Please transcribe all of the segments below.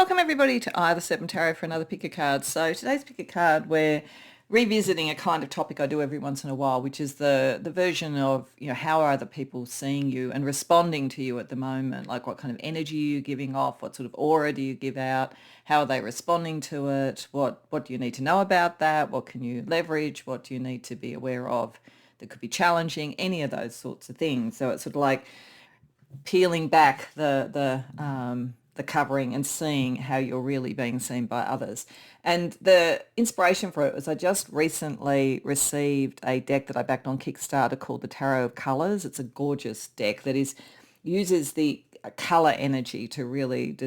Welcome everybody to Eye of the Seven Tarot for another pick a card. So today's pick a card, we're revisiting a kind of topic I do every once in a while, which is the version of, how are other people seeing you and responding to you at the moment? Like what kind of energy are you giving off? What sort of aura do you give out? How are they responding to it? What do you need to know about that? What can you leverage? What do you need to be aware of that could be challenging? Any of those sorts of things. So it's sort of like peeling back the covering and seeing how you're really being seen by others. And the inspiration for it was I just recently received a deck that I backed on Kickstarter called the Tarot of Colours. It's a gorgeous deck that uses the colour energy to really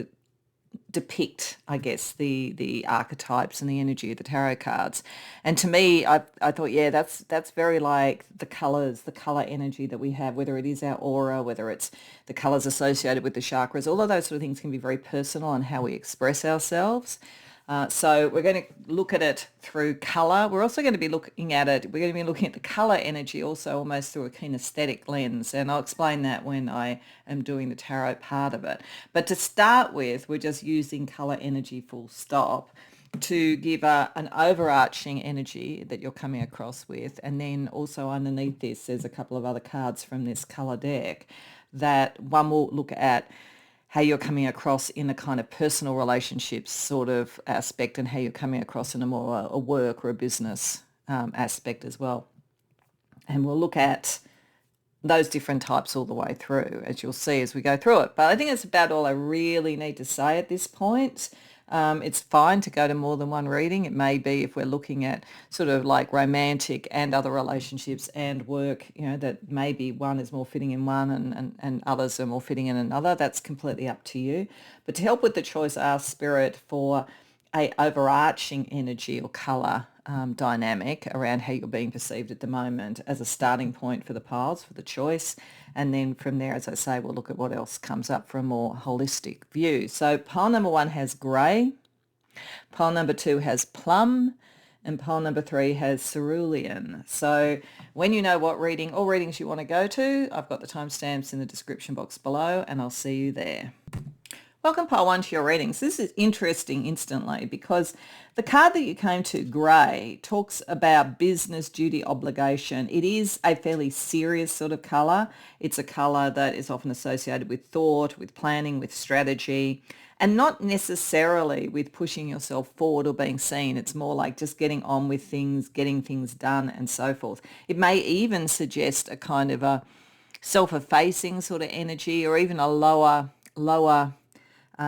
depict, I guess, the archetypes and the energy of the tarot cards. And to me, I thought, yeah, that's very like the colours, the colour energy that we have, whether it is our aura, whether it's the colours associated with the chakras. All of those sort of things can be very personal on how we express ourselves. So we're going to look at it through colour. We're also going to be looking at the colour energy also almost through a kinesthetic lens. And I'll explain that when I am doing the tarot part of it. But to start with, we're just using colour energy full stop to give an overarching energy that you're coming across with. And then also underneath this, there's a couple of other cards from this colour deck that one will look at how you're coming across in a kind of personal relationships sort of aspect and how you're coming across in a more a work or a business aspect as well. And we'll look at those different types all the way through, as you'll see as we go through it. But I think it's about all I really need to say at this point. It's fine to go to more than one reading. It may be if we're looking at sort of like romantic and other relationships and work, that maybe one is more fitting in one and others are more fitting in another. That's completely up to you. But to help with the choice, ask Spirit for a overarching energy or colour dynamic around how you're being perceived at the moment as a starting point for the piles, for the choice. And then from there, as I say, we'll look at what else comes up for a more holistic view. So pile number 1 has grey, pile number 2 has plum, and pile number 3 has cerulean. So when you know what reading or readings you want to go to, I've got the timestamps in the description box below, and I'll see you there. Welcome pile 1 to your readings. This is interesting instantly because the card that you came to, grey, talks about business, duty, obligation. It is a fairly serious sort of colour. It's a colour that is often associated with thought, with planning, with strategy, and not necessarily with pushing yourself forward or being seen. It's more like just getting on with things, getting things done and so forth. It may even suggest a kind of a self-effacing sort of energy or even a lower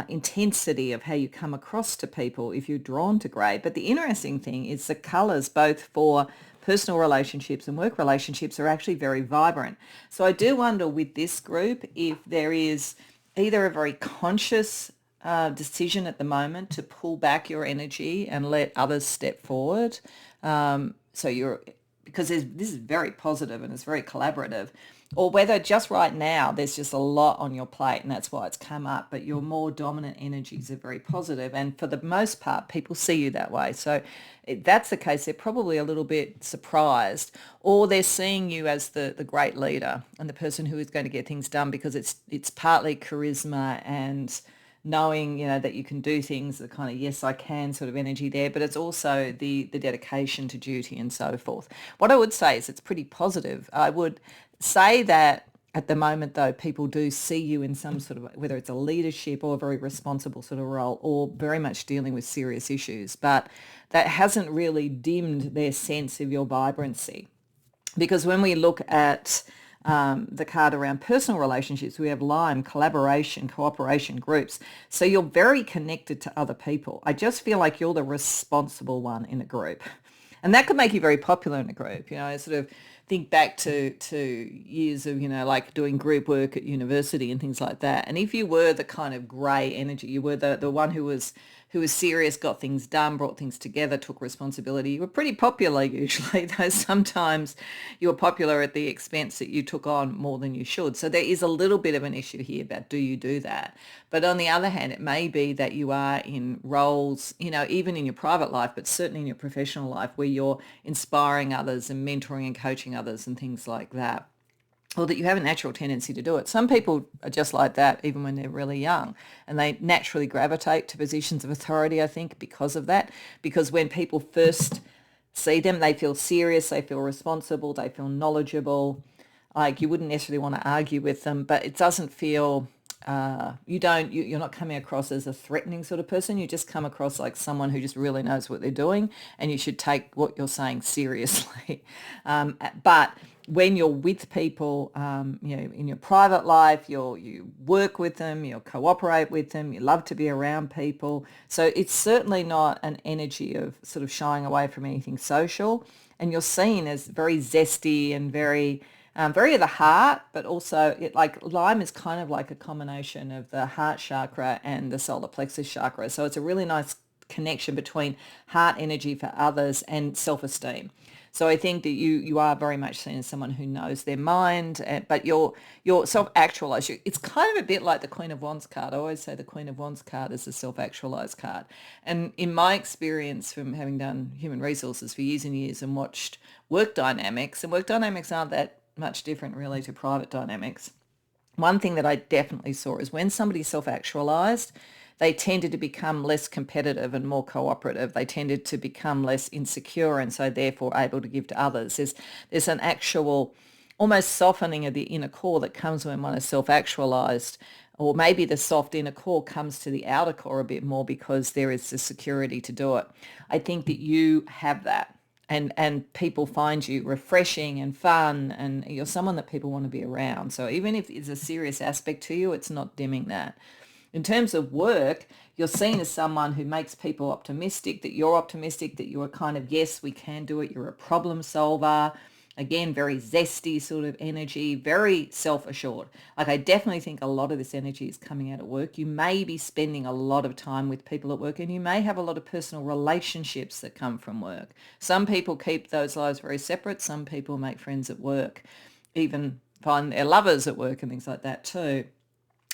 intensity of how you come across to people if you're drawn to grey. But the interesting thing is the colours, both for personal relationships and work relationships, are actually very vibrant. So I do wonder with this group if there is either a very conscious decision at the moment to pull back your energy and let others step forward. Because this is very positive and it's very collaborative, or whether just right now there's just a lot on your plate and that's why it's come up, but your more dominant energies are very positive, and for the most part people see you that way. So if that's the case, they're probably a little bit surprised, or they're seeing you as the great leader and the person who is going to get things done, because it's partly charisma and knowing, that you can do things, the kind of yes, I can sort of energy there, but it's also the dedication to duty and so forth. What I would say is it's pretty positive. I would say that at the moment, though, people do see you in some sort of, whether it's a leadership or a very responsible sort of role or very much dealing with serious issues, but that hasn't really dimmed their sense of your vibrancy. Because when we look at the card around personal relationships, we have lime, collaboration, cooperation, groups. So you're very connected to other people. I just feel like you're the responsible one in a group. And that could make you very popular in a group. I sort of think back to years of, like doing group work at university and things like that. And if you were the kind of grey energy, you were the one who was serious, got things done, brought things together, took responsibility, you were pretty popular usually, though sometimes you were popular at the expense that you took on more than you should. So there is a little bit of an issue here about, do you do that? But on the other hand, it may be that you are in roles, even in your private life, but certainly in your professional life, where you're inspiring others and mentoring and coaching others and things like that. or that you have a natural tendency to do it. Some people are just like that even when they're really young, and they naturally gravitate to positions of authority, I think, because of that. Because when people first see them, they feel serious, they feel responsible, they feel knowledgeable. Like you wouldn't necessarily want to argue with them, but it doesn't feel you're not coming across as a threatening sort of person. You just come across like someone who just really knows what they're doing, and you should take what you're saying seriously. But when you're with people, in your private life, you work with them, you cooperate with them, you love to be around people. So it's certainly not an energy of sort of shying away from anything social. And you're seen as very zesty and very of the heart, but also like lime is kind of like a combination of the heart chakra and the solar plexus chakra. So it's a really nice connection between heart energy for others and self-esteem. So I think that you are very much seen as someone who knows their mind, but you're self-actualized. It's kind of a bit like the Queen of Wands card. I always say the Queen of Wands card is a self-actualized card. And in my experience from having done human resources for years and years and watched work dynamics, and work dynamics aren't that much different really to private dynamics. One thing that I definitely saw is when somebody's self-actualized, they tended to become less competitive and more cooperative. They tended to become less insecure and so therefore able to give to others. There's an actual almost softening of the inner core that comes when one is self-actualized, or maybe the soft inner core comes to the outer core a bit more because there is the security to do it. I think that you have that. And people find you refreshing and fun, and you're someone that people want to be around. So even if it's a serious aspect to you, it's not dimming that. In terms of work, you're seen as someone who makes people optimistic, that you are kind of, yes, we can do it. You're a problem solver. Again, very zesty sort of energy, very self-assured. Like I definitely think a lot of this energy is coming out at work. You may be spending a lot of time with people at work, and you may have a lot of personal relationships that come from work. Some people keep those lives very separate. Some people make friends at work, even find their lovers at work and things like that too.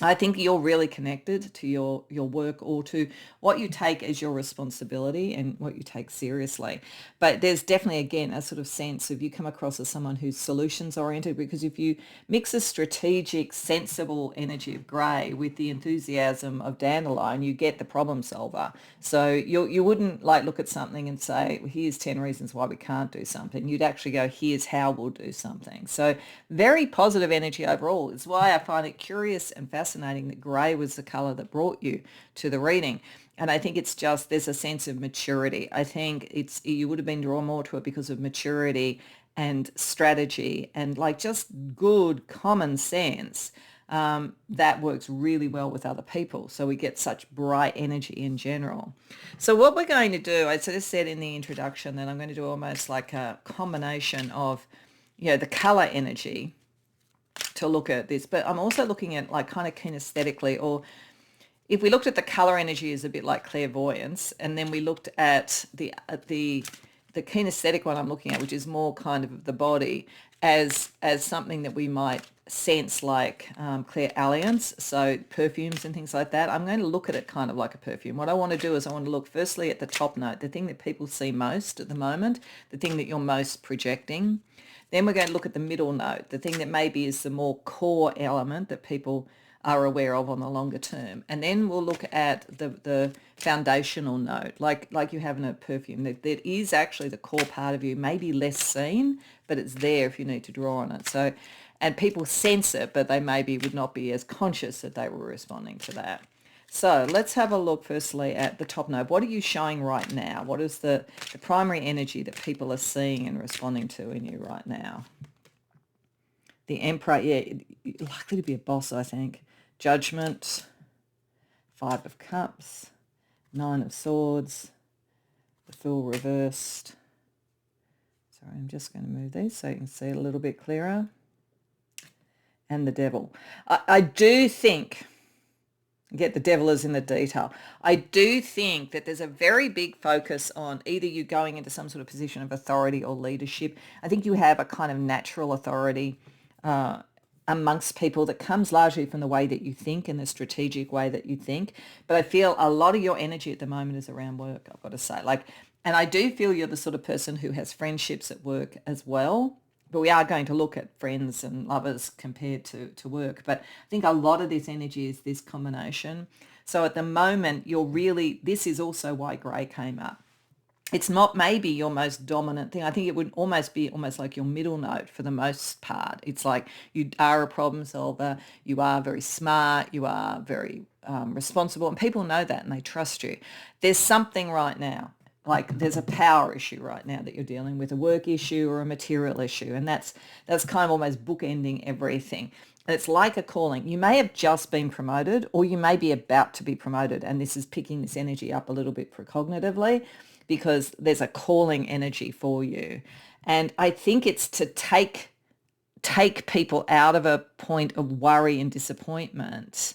I think you're really connected to your work, or to what you take as your responsibility and what you take seriously. But there's definitely, again, a sort of sense of you come across as someone who's solutions oriented, because if you mix a strategic, sensible energy of grey with the enthusiasm of dandelion, you get the problem solver. So you wouldn't like look at something and say, well, here's 10 reasons why we can't do something. You'd actually go, here's how we'll do something. So very positive energy overall. Is why I find it curious and fascinating that grey was the colour that brought you to the reading. And I think it's just, there's a sense of maturity. I think you would have been drawn more to it because of maturity and strategy and like just good common sense. That works really well with other people. So we get such bright energy in general. So what we're going to do, I sort of said in the introduction that I'm going to do almost like a combination of, the colour energy to look at this, but I'm also looking at like kind of kinesthetically, or if we looked at the color energy as a bit like clairvoyance, and then we looked at the kinesthetic one I'm looking at, which is more kind of the body, as something that we might sense like clairalience, so perfumes and things like that. I'm going to look at it kind of like a perfume. What I want to do is I want to look firstly at the top note, the thing that people see most at the moment, the thing that you're most projecting. Then we're going to look at the middle note, the thing that maybe is the more core element that people are aware of on the longer term. And then we'll look at the foundational note, like you have in a perfume, that is actually the core part of you, maybe less seen, but it's there if you need to draw on it. So, and people sense it, but they maybe would not be as conscious that they were responding to that. So let's have a look firstly at the top note. What are you showing right now? What is the primary energy that people are seeing and responding to in you right now? The Emperor, yeah, likely to be a boss, I think. Judgment, Five of Cups, Nine of Swords, the Fool reversed. Sorry, I'm just going to move these so you can see it a little bit clearer. And the Devil. I do think... Get the devil is in the detail. I do think that there's a very big focus on either you going into some sort of position of authority or leadership. I think you have a kind of natural authority amongst people that comes largely from the way that you think and the strategic way that you think. But I feel a lot of your energy at the moment is around work, I've got to say. And I do feel you're the sort of person who has friendships at work as well, but we are going to look at friends and lovers compared to work. But I think a lot of this energy is this combination. So at the moment, this is also why grey came up. It's not maybe your most dominant thing. I think it would almost be like your middle note for the most part. It's like you are a problem solver, you are very smart, you are very responsible, and people know that and they trust you. There's something right now, like there's a power issue right now that you're dealing with, a work issue or a material issue, and that's kind of almost bookending everything. It's like a calling. You may have just been promoted or you may be about to be promoted, and this is picking this energy up a little bit precognitively, because there's a calling energy for you. And I think it's to take people out of a point of worry and disappointment,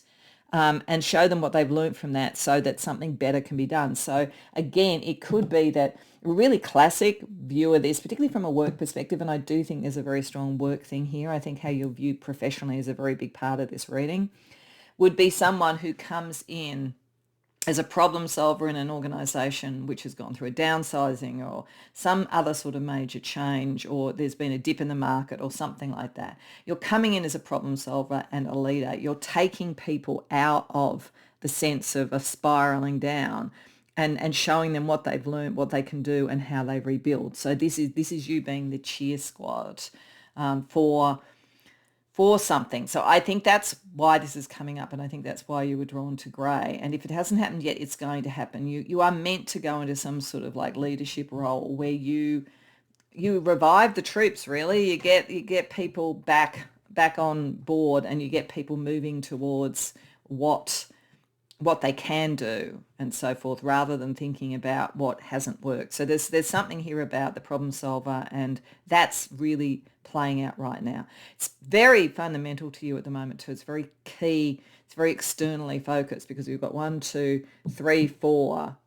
and show them what they've learned from that so that something better can be done. So again, it could be that a really classic view of this, particularly from a work perspective, and I do think there's a very strong work thing here. I think how you're viewed professionally is a very big part of this reading, would be someone who comes in as a problem solver in an organisation which has gone through a downsizing or some other sort of major change, or there's been a dip in the market or something like that. You're coming in as a problem solver and a leader. You're taking people out of the sense of spiralling down and showing them what they've learned, what they can do and how they rebuild. So this is you being the cheer squad for something. So I think that's why this is coming up, and I think that's why you were drawn to grey. And if it hasn't happened yet, it's going to happen. You are meant to go into some sort of like leadership role where you revive the troops, really. You get people back on board, and you get people moving towards what they can do and so forth, rather than thinking about what hasn't worked. So there's something here about the problem solver, and that's really playing out right now. It's very fundamental to you at the moment too. It's very key. It's very externally focused, because we've got 1, 2, 3, 4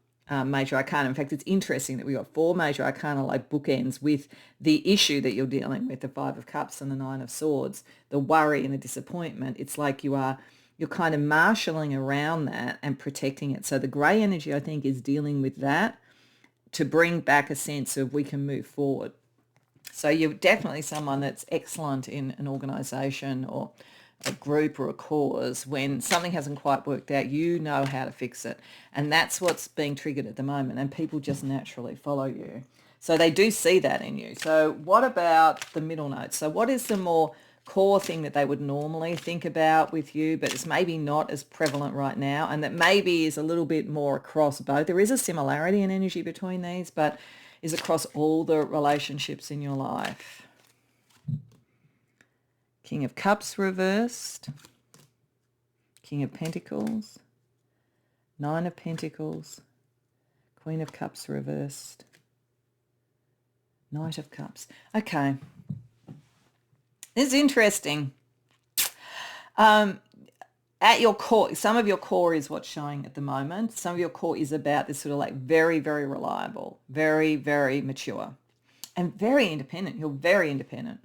major arcana. In fact, it's interesting that we've got 4 major arcana like bookends with the issue that you're dealing with, the 5 of Cups and the 9 of Swords, the worry and the disappointment. It's like you're kind of marshalling around that and protecting it. So the grey energy, I think, is dealing with that to bring back a sense of we can move forward. So you're definitely someone that's excellent in an organisation or a group or a cause. When something hasn't quite worked out, you know how to fix it. And that's what's being triggered at the moment, and people just naturally follow you. So they do see that in you. So what about the middle note? So what is the more core thing that they would normally think about with you, but it's maybe not as prevalent right now, and that maybe is a little bit more across both? There is a similarity in energy between these, but is across all the relationships in your life. King of Cups reversed, King of Pentacles, 9 of Pentacles, Queen of Cups reversed, Knight of Cups. Okay. This is interesting. At your core, some of your core is what's showing at the moment. Some of your core is about this sort of like very, very reliable, very, very mature, and very independent. You're very independent.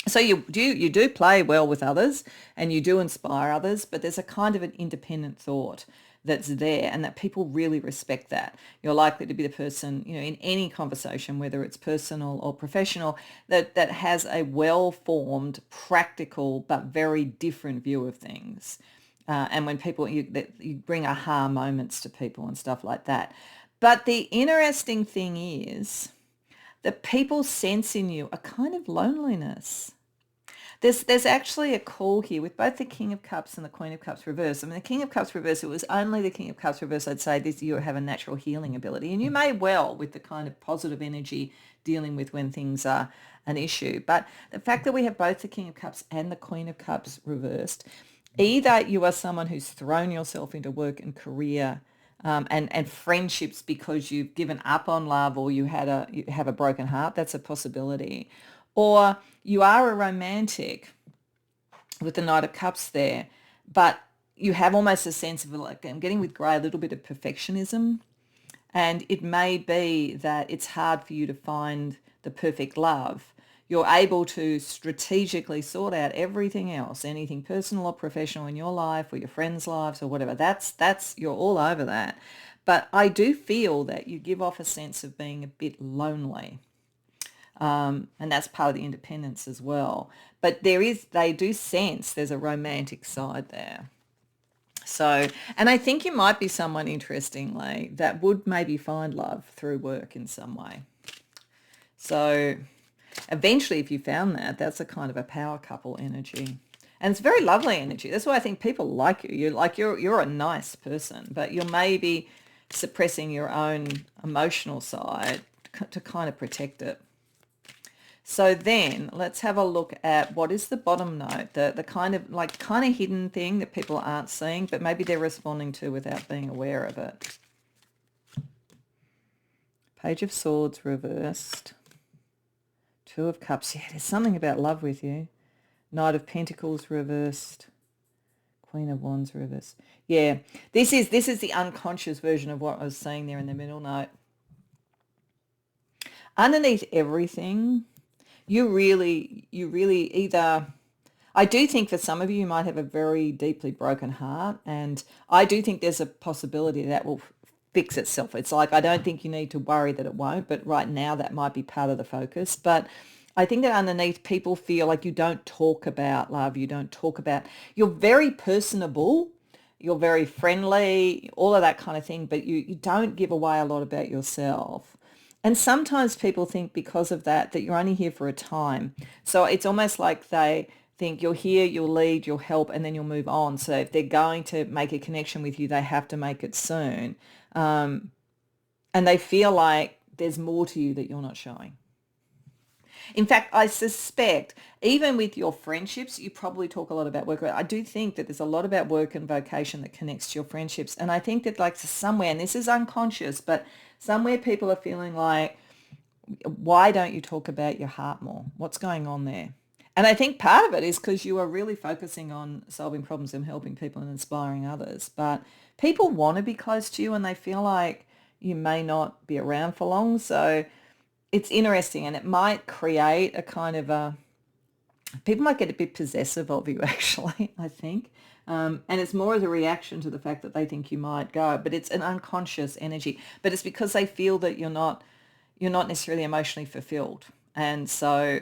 So you do play well with others, and you do inspire others, but there's a kind of an independent thought that's there, and that people really respect that. You're likely to be the person, in any conversation, whether it's personal or professional, that has a well-formed, practical, but very different view of things. And when people, you bring aha moments to people and stuff like that. But the interesting thing is that people sense in you a kind of loneliness. There's actually a call here with both the King of Cups and the Queen of Cups reverse. I mean, the King of Cups reverse, it was only the King of Cups reverse, I'd say this, you have a natural healing ability. And you may well, with the kind of positive energy dealing with when things are an issue. But the fact that we have both the King of Cups and the Queen of Cups reversed, either you are someone who's thrown yourself into work and career and friendships because you've given up on love, or you have a broken heart. That's a possibility. Or you are a romantic with the Knight of Cups there, but you have almost a sense of, like, I'm getting with grey, a little bit of perfectionism. And it may be that it's hard for you to find the perfect love. You're able to strategically sort out everything else, anything personal or professional in your life or your friends' lives or whatever. That's you're all over that. But I do feel that you give off a sense of being a bit lonely. And that's part of the independence as well. But they do sense there's a romantic side there. So, and I think you might be someone, interestingly, that would maybe find love through work in some way. So eventually, if you found that, that's a kind of a power couple energy. And it's very lovely energy. That's why I think people like you. You're a nice person, but you're maybe suppressing your own emotional side to kind of protect it. So then let's have a look at what is the bottom note, the kind of hidden thing that people aren't seeing, but maybe they're responding to without being aware of it. Page of Swords reversed. Two of Cups. Yeah, there's something about love with you. Knight of Pentacles reversed. Queen of Wands reversed. Yeah, this is the unconscious version of what I was saying there in the middle note. Underneath everything, you really either, I do think for some of you might have a very deeply broken heart, and I do think there's a possibility that will fix itself. It's like, I don't think you need to worry that it won't, but right now that might be part of the focus. But I think that underneath, people feel like you don't talk about love, you're very personable, you're very friendly, all of that kind of thing, but you don't give away a lot about yourself. And sometimes people think because of that you're only here for a time. So it's almost like they think you're here, you'll lead, you'll help, and then you'll move on. So if they're going to make a connection with you, they have to make it soon. And they feel like there's more to you that you're not showing. In fact, I suspect even with your friendships, you probably talk a lot about work. I do think that there's a lot about work and vocation that connects to your friendships. And I think that somewhere, and this is unconscious, but somewhere people are feeling like, why don't you talk about your heart more? What's going on there? And I think part of it is because you are really focusing on solving problems and helping people and inspiring others. But people want to be close to you and they feel like you may not be around for long. So it's interesting, and it might create a kind of people might get a bit possessive of you, actually, I think. And it's more as a reaction to the fact that they think you might go, but it's an unconscious energy. But it's because they feel that you're not necessarily emotionally fulfilled. And so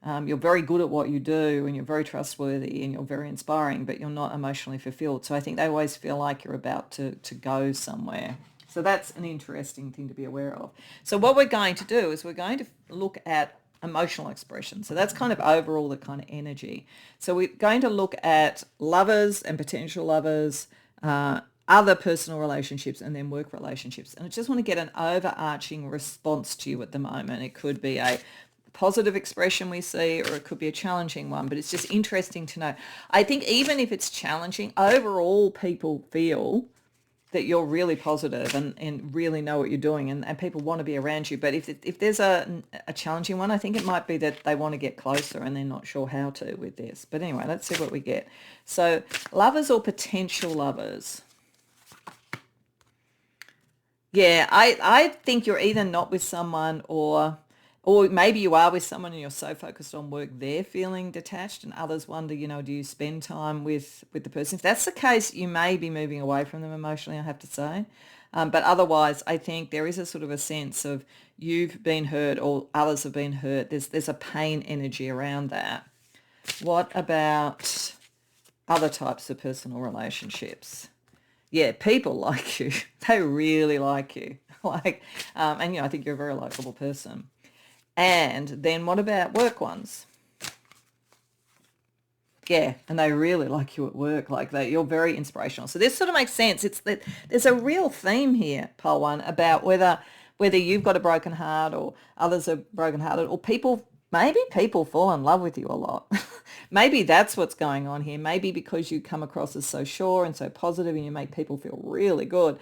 you're very good at what you do and you're very trustworthy and you're very inspiring, but you're not emotionally fulfilled. So I think they always feel like you're about to go somewhere. So that's an interesting thing to be aware of. So what we're going to do is we're going to look at emotional expression. So that's kind of overall the kind of energy. So we're going to look at lovers and potential lovers, other personal relationships, and then work relationships. And I just want to get an overarching response to you at the moment. It could be a positive expression we see, or it could be a challenging one, but it's just interesting to know. I think even if it's challenging, overall people feel that you're really positive and really know what you're doing, and people want to be around you. But if there's a challenging one, I think it might be that they want to get closer and they're not sure how to with this. But anyway, let's see what we get. So lovers or potential lovers. Yeah, I think you're either not with someone or maybe you are with someone and you're so focused on work they're feeling detached, and others wonder, do you spend time with the person? If that's the case, you may be moving away from them emotionally, I have to say. But otherwise, I think there is a sort of a sense of you've been hurt or others have been hurt. There's a pain energy around that. What about other types of personal relationships? Yeah, people like you. They really like you. And I think you're a very likable person. And then what about work ones? Yeah, and they really like you at work. You're very inspirational. So this sort of makes sense. It's that there's a real theme here, Pole One, about whether you've got a broken heart or others are brokenhearted, or maybe people fall in love with you a lot. Maybe that's what's going on here. Maybe because you come across as so sure and so positive and you make people feel really good,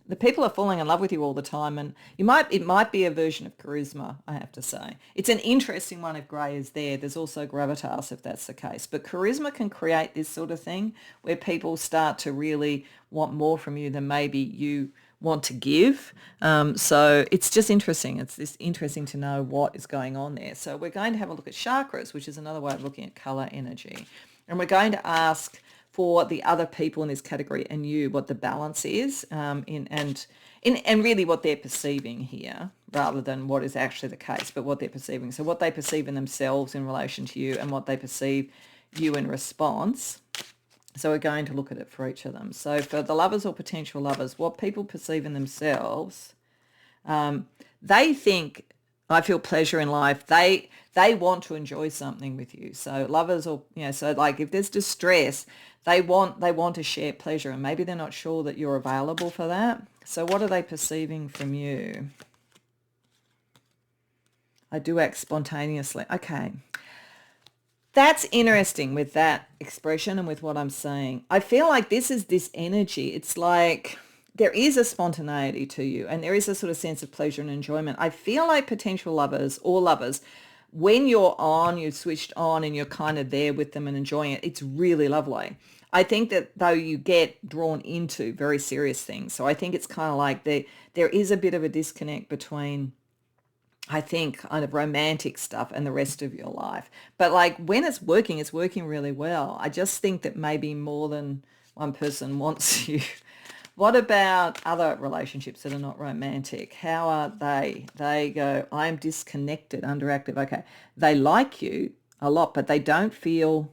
the people are falling in love with you all the time, and it might be a version of charisma, I have to say. It's an interesting one if grey is there. There's also gravitas if that's the case. But charisma can create this sort of thing where people start to really want more from you than maybe you want to give. So it's just interesting. It's just interesting to know what is going on there. So we're going to have a look at chakras, which is another way of looking at colour energy. And we're going to ask for the other people in this category and you what the balance is and and really what they're perceiving here, rather than what is actually the case, but what they're perceiving. So what they perceive in themselves in relation to you and what they perceive you in response. So we're going to look at it for each of them. So for the lovers or potential lovers, what people perceive in themselves, they think, I feel pleasure in life. They want to enjoy something with you. So lovers, or so like if there's distress, they want to share pleasure, and maybe they're not sure that you're available for that. So what are they perceiving from you? I do act spontaneously. Okay. That's interesting with that expression and with what I'm saying. I feel like this is this energy. It's like there is a spontaneity to you, and there is a sort of sense of pleasure and enjoyment. I feel like potential lovers or lovers, when you're on, you're switched on and you're kind of there with them and enjoying it, it's really lovely. I think that though you get drawn into very serious things. So I think it's kind of like there is a bit of a disconnect between, I think, kind of romantic stuff and the rest of your life. But like when it's working really well. I just think that maybe more than one person wants you. What about other relationships that are not romantic? How are they? They go, I'm disconnected, underactive. Okay. They like you a lot, but they don't feel...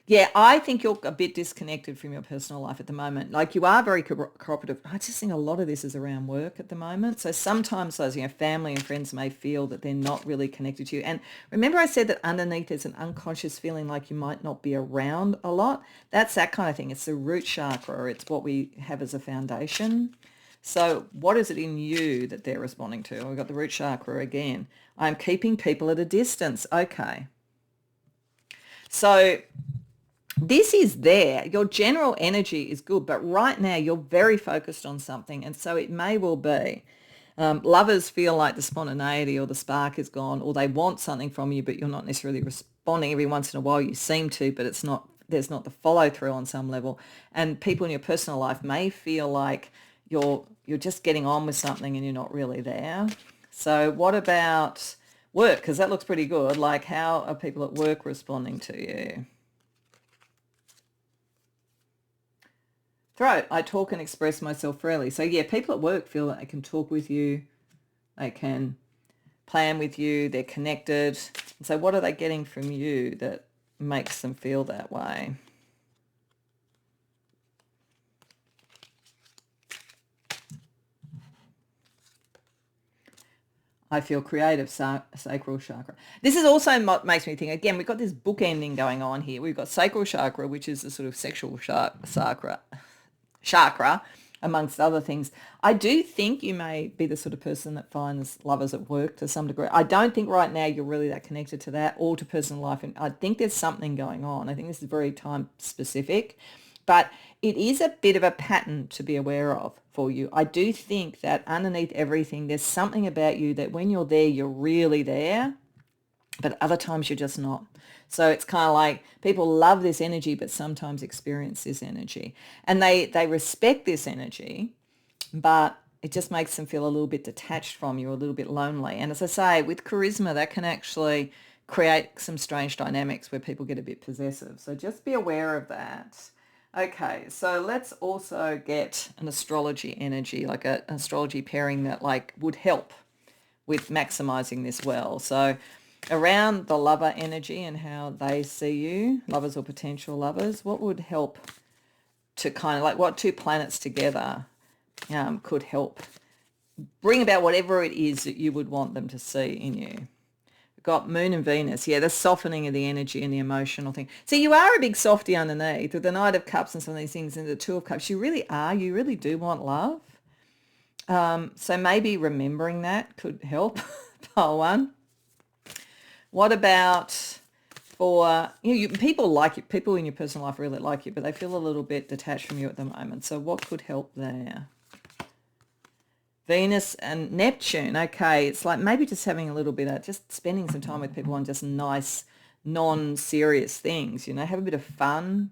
Yeah, I think you're a bit disconnected from your personal life at the moment. Like you are very cooperative. I just think a lot of this is around work at the moment. So sometimes those, family and friends may feel that they're not really connected to you. And remember I said that underneath there's an unconscious feeling like you might not be around a lot. That's that kind of thing. It's the root chakra. It's what we have as a foundation. So what is it in you that they're responding to? We've got the root chakra again. I'm keeping people at a distance. Okay. So this is there. Your general energy is good, but right now you're very focused on something. And so it may well be lovers feel like the spontaneity or the spark is gone, or they want something from you, but you're not necessarily responding. Every once in a while you seem to, but there's not the follow through on some level. And people in your personal life may feel like you're just getting on with something and you're not really there. So what about work? Because that looks pretty good. Like how are people at work responding to you? Throat, I talk and express myself freely. So yeah, people at work feel that they can talk with you, they can plan with you, they're connected. So what are they getting from you that makes them feel that way? I feel creative, sacral chakra. This is also what makes me think, again, we've got this bookending going on here. We've got sacral chakra, which is the sort of sexual chakra, amongst other things. I do think you may be the sort of person that finds lovers at work to some degree. I don't think right now you're really that connected to that or to personal life. And I think there's something going on. I think this is very time specific, but it is a bit of a pattern to be aware of for you. I do think that underneath everything, there's something about you that when you're there, you're really there, but other times you're just not. So it's kind of like people love this energy, but sometimes experience this energy. And they respect this energy, but it just makes them feel a little bit detached from you, a little bit lonely. And as I say, with charisma, that can actually create some strange dynamics where people get a bit possessive. So just be aware of that. Okay, so let's also get an astrology energy, like an astrology pairing that like would help with maximizing this well. So around the lover energy and how they see you, lovers or potential lovers, what would help to kind of like what two planets together could help bring about whatever it is that you would want them to see in you? We've got Moon and Venus. Yeah, the softening of the energy and the emotional thing. So you are a big softie underneath with the Knight of Cups and some of these things and the Two of Cups. You really are. You really do want love. So maybe remembering that could help. Pile one. What about for people like you, people in your personal life really like you, but they feel a little bit detached from you at the moment. So what could help there? Venus and Neptune. Okay, it's like maybe just having a little bit of just spending some time with people on just nice, non-serious things. Have a bit of fun,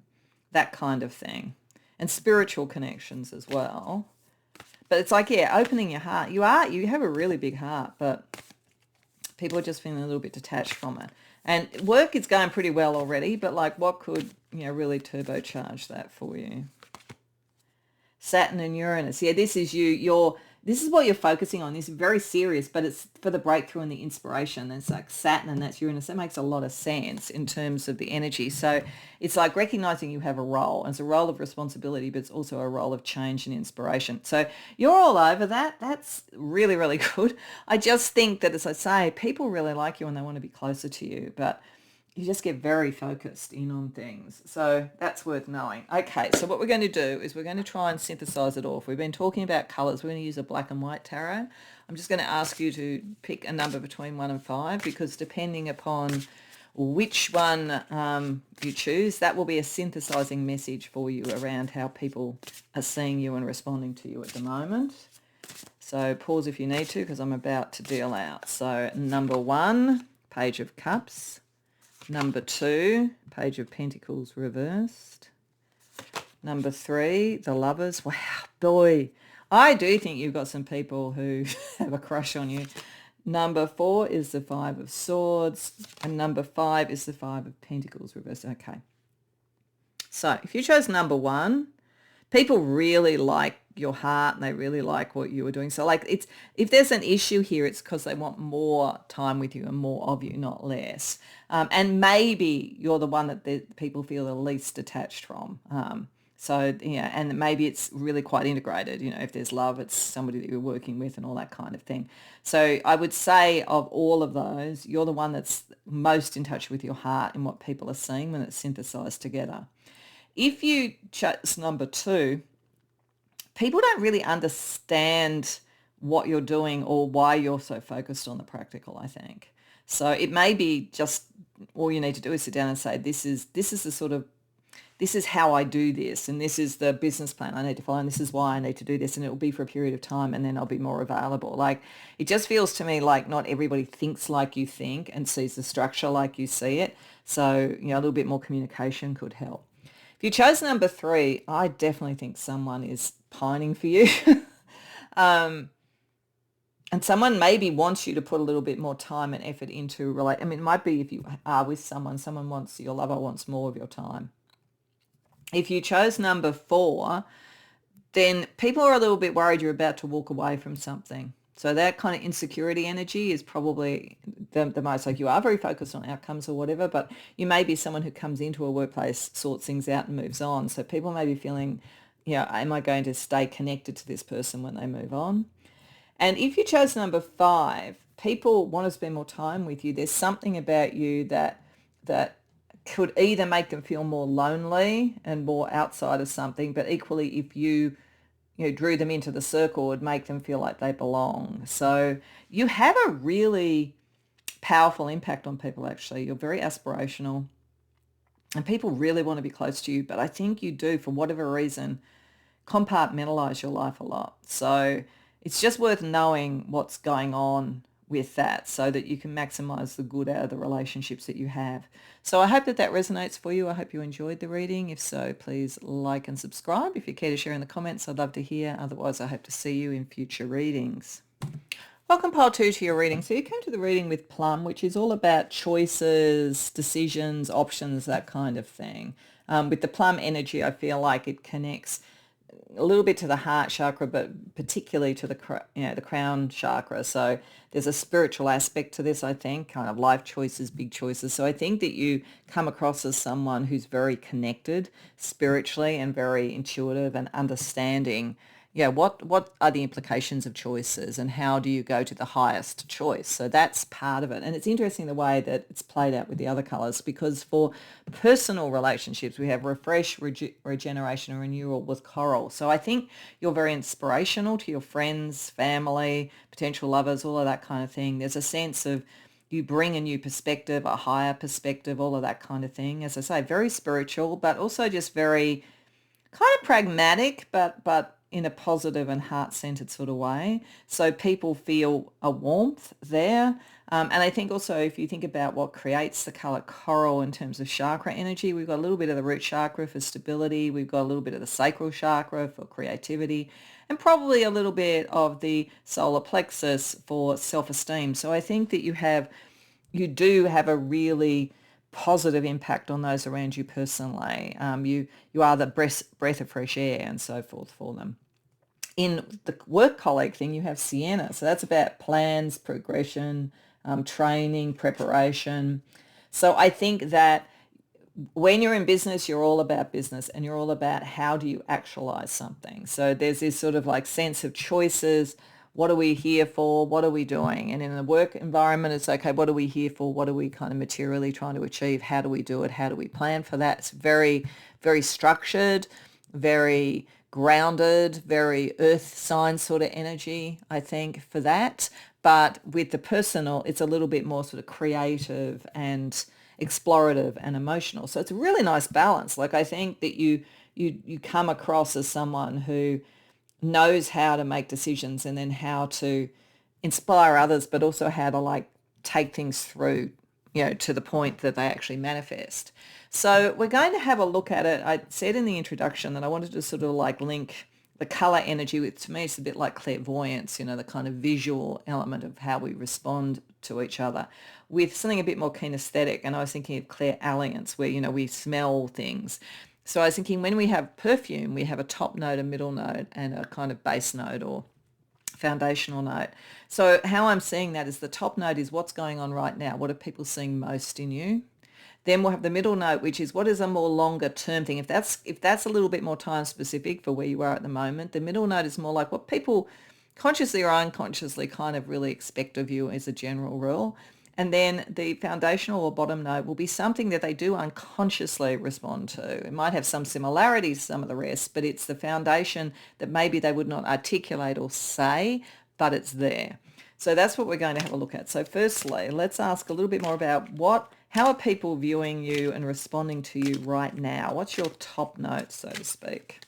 that kind of thing, and spiritual connections as well. But it's like, yeah, opening your heart. You have a really big heart, but people are just feeling a little bit detached from it. And work is going pretty well already, but like what could, really turbocharge that for you? Saturn and Uranus. Yeah, this is you. This is what you're focusing on. This is very serious, but it's for the breakthrough and the inspiration. It's like Saturn and that's Uranus. That makes a lot of sense in terms of the energy. So it's like recognizing you have a role. And it's a role of responsibility, but it's also a role of change and inspiration. So you're all over that. That's really, really good. I just think that, as I say, people really like you and they want to be closer to you. But you just get very focused in on things. So that's worth knowing. Okay, so what we're going to do is we're going to try and synthesize it all. If we've been talking about colours, we're going to use a black and white tarot. I'm just going to ask you to pick a number between 1 and 5 because depending upon which one you choose, that will be a synthesizing message for you around how people are seeing you and responding to you at the moment. So pause if you need to because I'm about to deal out. So number 1, Page of Cups. Number 2, Page of Pentacles reversed. Number 3, the Lovers. Wow, boy, I do think you've got some people who have a crush on you. Number 4 is the 5 of Swords. And number 5 is the 5 of Pentacles reversed. Okay. So if you chose number 1, people really like your heart and they really like what you were doing. So like it's, if there's an issue here, it's because they want more time with you and more of you, not less. And maybe you're the one that the people feel the least detached from. So, yeah, and maybe it's really quite integrated. You know, if there's love, it's somebody that you're working with and all that kind of thing. So I would say of all of those, you're the one that's most in touch with your heart and what people are seeing when it's synthesized together. If you chose number 2, people don't really understand what you're doing or why you're so focused on the practical, I think. So it may be just all you need to do is sit down and say, this is the sort of, this is how I do this, and this is the business plan I need to follow, and this is why I need to do this, and it will be for a period of time, and then I'll be more available. Like, it just feels to me like not everybody thinks like you think and sees the structure like you see it. So, you know, a little bit more communication could help. If you chose number 3, I definitely think someone is pining for you. And someone maybe wants you to put a little bit more time and effort into relate. I mean, it might be if you are with someone wants, your lover wants more of your time. If you chose number 4, then people are a little bit worried you're about to walk away from something. So that kind of insecurity energy is probably the most, like you are very focused on outcomes or whatever, but you may be someone who comes into a workplace, sorts things out and moves on. So people may be feeling, you know, am I going to stay connected to this person when they move on? And if you chose number 5, people want to spend more time with you. There's something about you that could either make them feel more lonely and more outside of something, but equally if you drew them into the circle, would make them feel like they belong. So you have a really powerful impact on people, actually. You're very aspirational and people really want to be close to you, but I think you do, for whatever reason, compartmentalize your life a lot. So it's just worth knowing what's going on with that so that you can maximize the good out of the relationships that you have. So I hope that resonates for you. I hope you enjoyed the reading. If so, please like and subscribe. If you care to share in the comments, I'd love to hear. Otherwise, I hope to see you in future readings. Welcome, pile 2, to your reading. So you came to the reading with Plum, which is all about choices, decisions, options, that kind of thing. With the Plum energy, I feel like it connects a little bit to the heart chakra, but particularly to the crown chakra. So there's a spiritual aspect to this, I think, kind of life choices, big choices. So I think that you come across as someone who's very connected spiritually and very intuitive and understanding, what are the implications of choices and how do you go to the highest choice? So that's part of it. And it's interesting the way that it's played out with the other colours, because for personal relationships, we have refresh, regeneration and renewal with coral. So I think you're very inspirational to your friends, family, potential lovers, all of that kind of thing. There's a sense of you bring a new perspective, a higher perspective, all of that kind of thing. As I say, very spiritual, but also just very kind of pragmatic, but in a positive and heart-centered sort of way. So people feel a warmth there. And I think also if you think about what creates the colour coral in terms of chakra energy, we've got a little bit of the root chakra for stability. We've got a little bit of the sacral chakra for creativity, and probably a little bit of the solar plexus for self-esteem. So I think that you do have a really positive impact on those around you personally. You are the breath of fresh air and so forth for them. In the work colleague thing, you have Sienna. So that's about plans, progression, training, preparation. So I think that when you're in business, you're all about business and you're all about how do you actualize something. So there's this sort of like sense of choices. What are we here for? What are we doing? And in the work environment, it's okay, what are we here for? What are we kind of materially trying to achieve? How do we do it? How do we plan for that? It's very, very structured, very grounded, very earth sign sort of energy, I think, for that. But with the personal, it's a little bit more sort of creative and explorative and emotional. So it's a really nice balance. Like I think that you come across as someone who knows how to make decisions and then how to inspire others, but also how to like take things through, to the point that they actually manifest. So we're going to have a look at it. I said in the introduction that I wanted to sort of like link the color energy with, to me, it's a bit like clairvoyance, the kind of visual element of how we respond to each other, with something a bit more kinesthetic. And I was thinking of clairalliance, where, we smell things. So I was thinking when we have perfume, we have a top note, a middle note, and a kind of base note or foundational note. So how I'm seeing that is the top note is what's going on right now. What are people seeing most in you? Then we'll have the middle note, which is what is a more longer term thing. If that's a little bit more time specific for where you are at the moment, the middle note is more like what people consciously or unconsciously kind of really expect of you as a general rule. And then the foundational or bottom note will be something that they do unconsciously respond to. It might have some similarities to some of the rest, but it's the foundation that maybe they would not articulate or say, but it's there. So that's what we're going to have a look at. So firstly, let's ask a little bit more about how are people viewing you and responding to you right now? What's your top note, so to speak?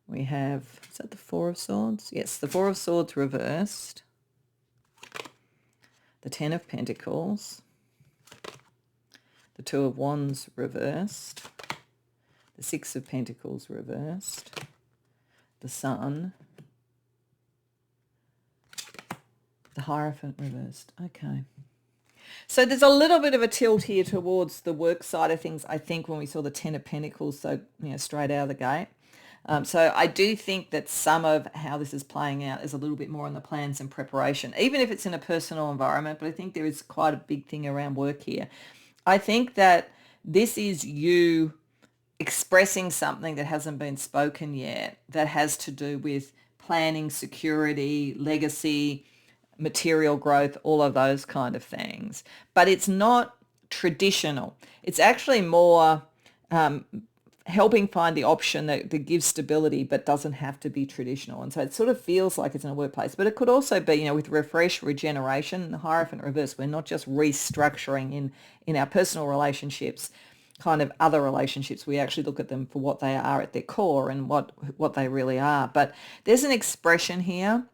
We have, is that the Four of Swords? Yes, the Four of Swords reversed. The Ten of Pentacles. The Two of Wands reversed. The Six of Pentacles reversed. The Sun. The Hierophant reversed. Okay. So there's a little bit of a tilt here towards the work side of things, I think, when we saw the Ten of Pentacles, so straight out of the gate. So I do think that some of how this is playing out is a little bit more on the plans and preparation, even if it's in a personal environment, but I think there is quite a big thing around work here. I think that this is you expressing something that hasn't been spoken yet, that has to do with planning, security, legacy, material growth, all of those kind of things. But it's not traditional. It's actually more helping find the option that gives stability but doesn't have to be traditional. And so it sort of feels like it's in a workplace, but it could also be, with refresh, regeneration, the Hierophant reverse. We're not just restructuring in our personal relationships, kind of other relationships. We actually look at them for what they are at their core and what they really are. But there's an expression here.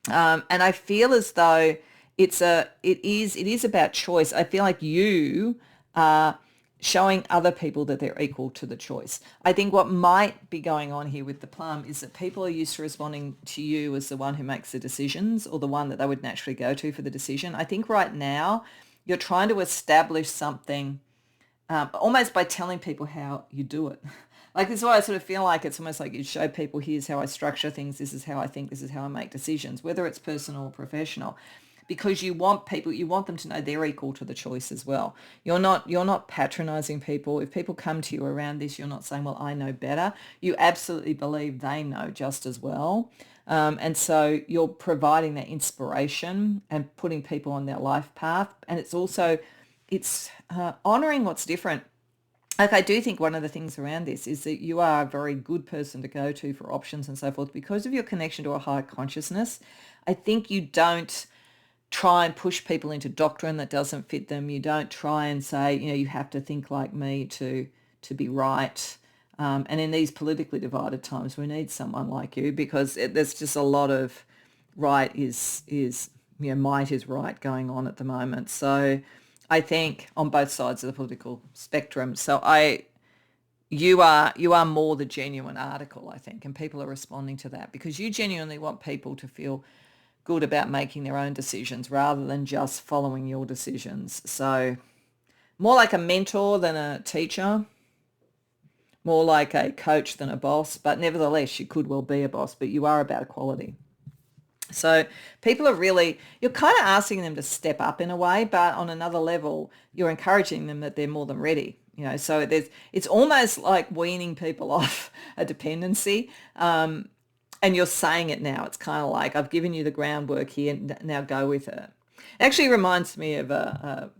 And I feel as though it is about choice. I feel like you are showing other people that they're equal to the choice. I think what might be going on here with the plum is that people are used to responding to you as the one who makes the decisions or the one that they would naturally go to for the decision. I think right now you're trying to establish something almost by telling people how you do it. Like, this is why I sort of feel like it's almost like you show people, here's how I structure things, this is how I think, this is how I make decisions, whether it's personal or professional, because you want them to know they're equal to the choice as well. You're not patronizing people. If people come to you around this, you're not saying, well, I know better. You absolutely believe they know just as well. And so you're providing that inspiration and putting people on their life path. And it's also, honoring what's different. Like, I do think one of the things around this is that you are a very good person to go to for options and so forth because of your connection to a higher consciousness. I think you don't try and push people into doctrine that doesn't fit them. You don't try and say, you have to think like me to be right. And in these politically divided times, we need someone like you because there's just a lot of might is right going on at the moment. So I think on both sides of the political spectrum. So you are more the genuine article, I think, and people are responding to that because you genuinely want people to feel good about making their own decisions rather than just following your decisions. So more like a mentor than a teacher, more like a coach than a boss, but nevertheless, you could well be a boss, but you are about equality. So people are really, you're kind of asking them to step up in a way, but on another level, you're encouraging them that they're more than ready. So it's almost like weaning people off a dependency. And you're saying it now. It's kind of like, I've given you the groundwork here, now go with it. It actually reminds me of a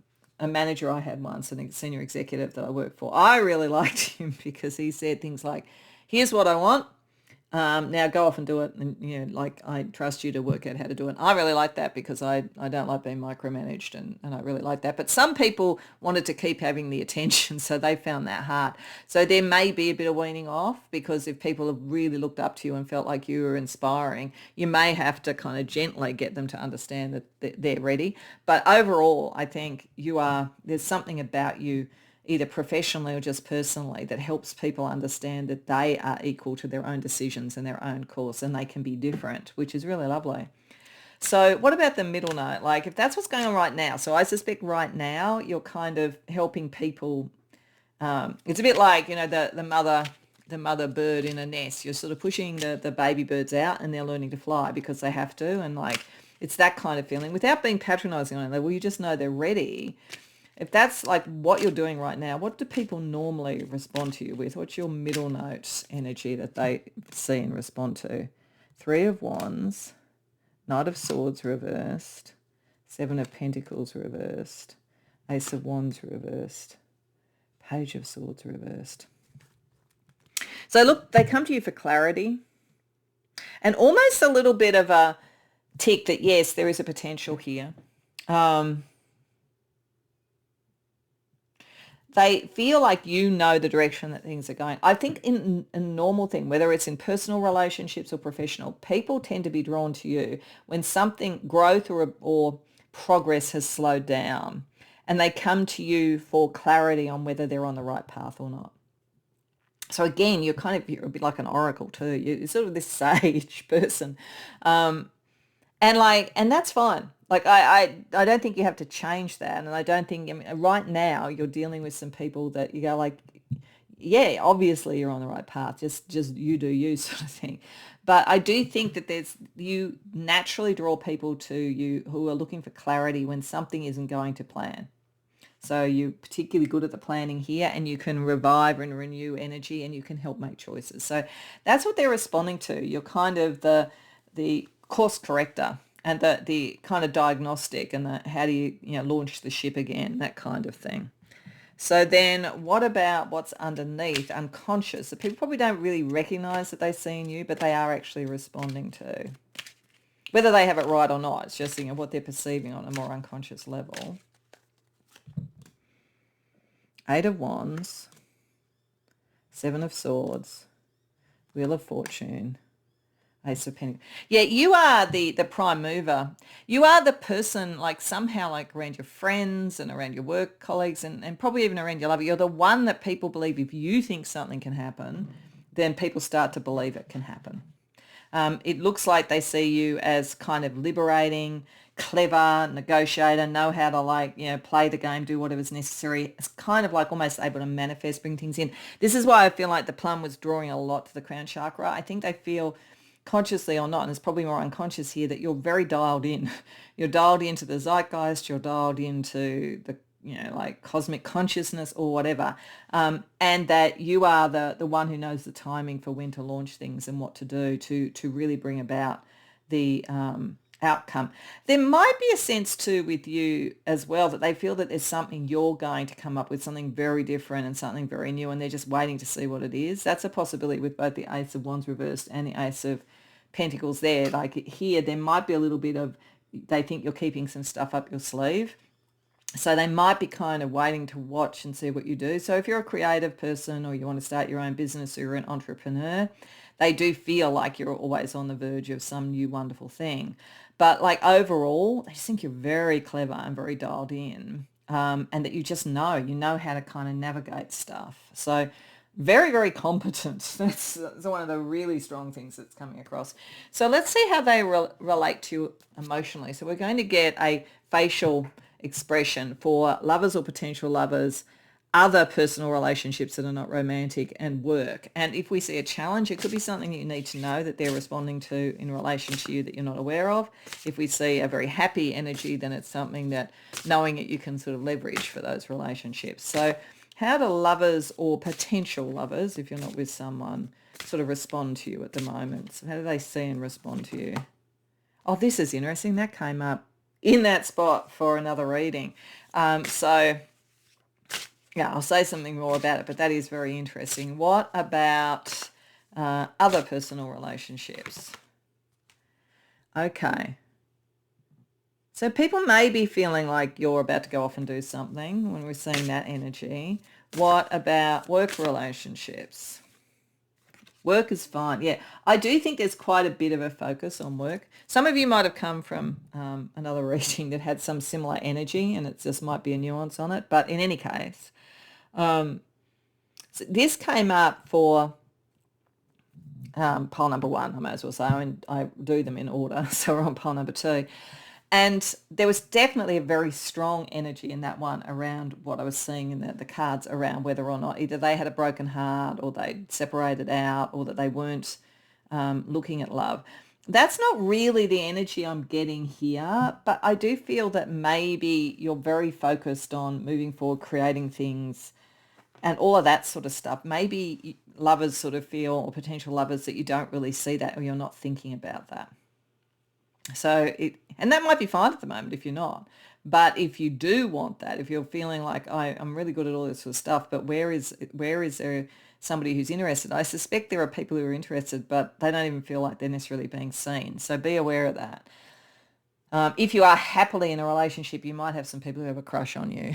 manager I had once, a senior executive that I worked for. I really liked him because he said things like, here's what I want. Now go off and do it. And, like, I trust you to work out how to do it. I really like that because I don't like being micromanaged and I really like that. But some people wanted to keep having the attention, so they found that hard. So there may be a bit of weaning off, because if people have really looked up to you and felt like you were inspiring, you may have to kind of gently get them to understand that they're ready. But overall, I think there's something about you, either professionally or just personally, that helps people understand that they are equal to their own decisions and their own course, and they can be different, which is really lovely. So what about the middle note? Like, if that's what's going on right now, so I suspect right now you're kind of helping people. It's a bit like, the mother bird in a nest. You're sort of pushing the baby birds out and they're learning to fly because they have to. And like, it's that kind of feeling without being patronizing on them. Well, you just know they're ready. If that's like what you're doing right now, what do people normally respond to you with? What's your middle note energy that they see and respond to? 3 of Wands, Knight of Swords reversed, 7 of Pentacles reversed, Ace of Wands reversed, Page of Swords reversed. So look, they come to you for clarity and almost a little bit of a tick that, yes, there is a potential here. They feel like you know the direction that things are going. I think in a normal thing, whether it's in personal relationships or professional, people tend to be drawn to you when something, growth or progress has slowed down, and they come to you for clarity on whether they're on the right path or not. So again, you're a bit like an oracle too. You're sort of this sage person. And that's fine. Like, I don't think you have to change that. And I don't think, right now you're dealing with some people that you go like, yeah, obviously you're on the right path. Just you do you, sort of thing. But I do think that you naturally draw people to you who are looking for clarity when something isn't going to plan. So you're particularly good at the planning here, and you can revive and renew energy, and you can help make choices. So that's what they're responding to. You're kind of the course corrector and the kind of diagnostic, and how do you launch the ship again, that kind of thing. So then what about what's underneath, unconscious, that people probably don't really recognize that they see in you, but they are actually responding to? Whether they have it right or not, it's just what they're perceiving on a more unconscious level. 8 of Wands, 7 of Swords, Wheel of Fortune, Ace of Pentacles. Yeah, you are the prime mover. You are the person, like, somehow, like, around your friends and around your work colleagues and probably even around your lover. You're the one that people believe, if you think something can happen, then people start to believe it can happen. It looks like they see you as kind of liberating, clever, negotiator, know how to play the game, do whatever's necessary. It's kind of like almost able to manifest, bring things in. This is why I feel like the plum was drawing a lot to the crown chakra. I think they feel, consciously or not, and it's probably more unconscious here, that you're very dialed in. You're dialed into the zeitgeist, you're dialed into the like cosmic consciousness or whatever, and that you are the one who knows the timing for when to launch things and what to do to really bring about the outcome. There might be a sense too with you as well that they feel that there's something you're going to come up with, something very different and something very new, and they're just waiting to see what it is. That's a possibility with both the Ace of Wands reversed and the Ace of Pentacles there. Like here, there might be a little bit of, they think you're keeping some stuff up your sleeve. So they might be kind of waiting to watch and see what you do. So if you're a creative person or you want to start your own business or you're an entrepreneur, they do feel like you're always on the verge of some new wonderful thing. But like overall, I just think you're very clever and very dialed in, and that you know how to kind of navigate stuff. So Very, very competent. That's one of the really strong things that's coming across. So let's see how they relate to you emotionally. So we're going to get a facial expression for lovers or potential lovers, other personal relationships that are not romantic, and work. And if we see a challenge, it could be something that you need to know that they're responding to in relation to you that you're not aware of. If we see a very happy energy, then it's something that knowing it you can sort of leverage for those relationships. So how do lovers or potential lovers, if you're not with someone, sort of respond to you at the moment? So how do they see and respond to you? Oh, this is interesting. That came up in that spot for another reading. So yeah, I'll say something more about it, but that is very interesting. What about other personal relationships? Okay. So people may be feeling like you're about to go off and do something when we're seeing that energy. What about work relationships? Work is fine. Yeah, I do think there's quite a bit of a focus on work. Some of you might have come from another reading that had some similar energy and it just might be a nuance on it. But in any case, so this came up for pile number 1, I may as well say, and I do them in order. So we're on pile number 2. And there was definitely a very strong energy in that one around what I was seeing in the cards around whether or not either they had a broken heart or they'd separated out or that they weren't looking at love. That's not really the energy I'm getting here, but I do feel that maybe you're very focused on moving forward, creating things and all of that sort of stuff. Maybe lovers sort of feel, or potential lovers, that you don't really see that or you're not thinking about that. So and that might be fine at the moment if you're not. But if you do want that, if you're feeling like I'm really good at all this sort of stuff, but where is there somebody who's interested? I suspect there are people who are interested, but they don't even feel like they're necessarily being seen. So be aware of that. If you are happily in a relationship, you might have some people who have a crush on you.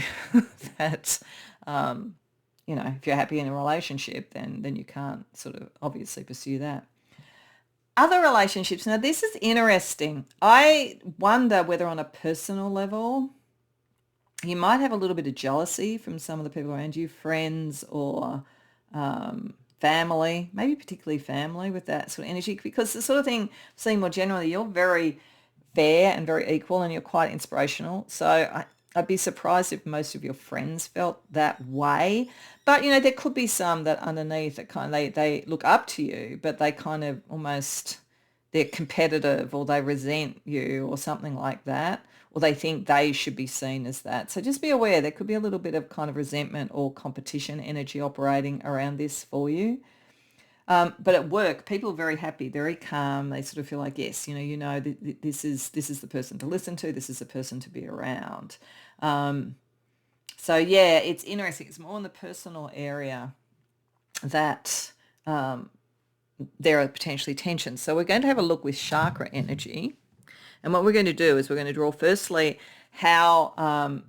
That's, if you're happy in a relationship, then you can't sort of obviously pursue that. Other relationships. Now, this is interesting. I wonder whether on a personal level, you might have a little bit of jealousy from some of the people around you, friends or family, maybe particularly family with that sort of energy, because the sort of thing, seeing more generally, you're very fair and very equal and you're quite inspirational. So I'd be surprised if most of your friends felt that way. But, there could be some that underneath that kind of, they look up to you, but they kind of almost, they're competitive or they resent you or something like that, or they think they should be seen as that. So just be aware there could be a little bit of kind of resentment or competition energy operating around this for you. But at work, people are very happy, very calm. They sort of feel like, yes, this is the person to listen to. This is the person to be around. So yeah, it's interesting. It's more in the personal area that there are potentially tensions. So we're going to have a look with chakra energy. And what we're going to do is we're going to draw firstly how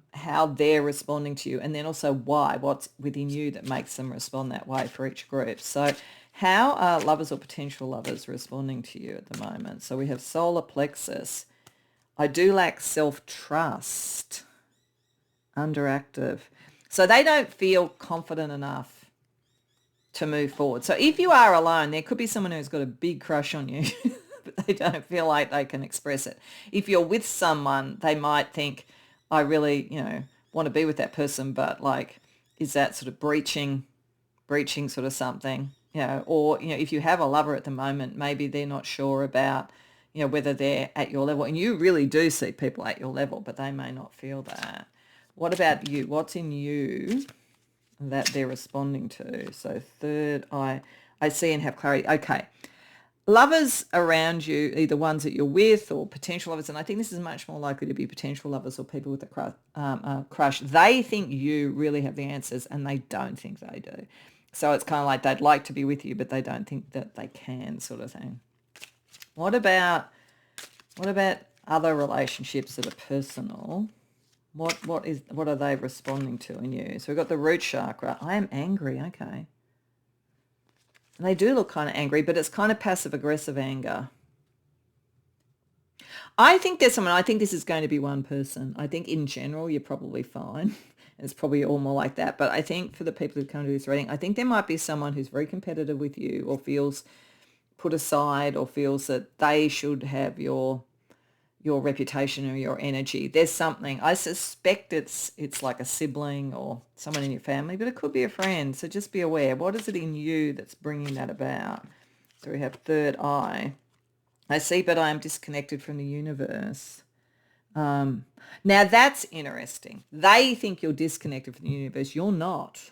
they're responding to you, and then also what's within you that makes them respond that way for each group. So how are lovers or potential lovers responding to you at the moment? So we have solar plexus. I do lack self-trust. Underactive. So they don't feel confident enough to move forward. So if you are alone, there could be someone who's got a big crush on you, but they don't feel like they can express it. If you're with someone, they might think, I really, want to be with that person, but like, is that sort of breaching sort of something? Or, if you have a lover at the moment, maybe they're not sure about, whether they're at your level. And you really do see people at your level, but they may not feel that. What about you? What's in you that they're responding to? So third, I see and have clarity. Okay. Lovers around you, either ones that you're with or potential lovers, and I think this is much more likely to be potential lovers or people with a crush, they think you really have the answers and they don't think they do. So it's kind of like they'd like to be with you, but they don't think that they can, sort of thing. What about other relationships that are personal? What are they responding to in you? So we've got the root chakra. I am angry. Okay. And they do look kind of angry, but it's kind of passive-aggressive anger. I think there's someone, I think this is going to be one person. I think in general you're probably fine. It's probably all more like that. But I think for the people who come to this reading, I think there might be someone who's very competitive with you or feels put aside or feels that they should have your reputation or your energy. There's something. I suspect it's like a sibling or someone in your family, but it could be a friend. So just be aware. What is it in you that's bringing that about? So we have third eye. I see, but I am disconnected from the universe. Now that's interesting. They think you're disconnected from the universe. You're not.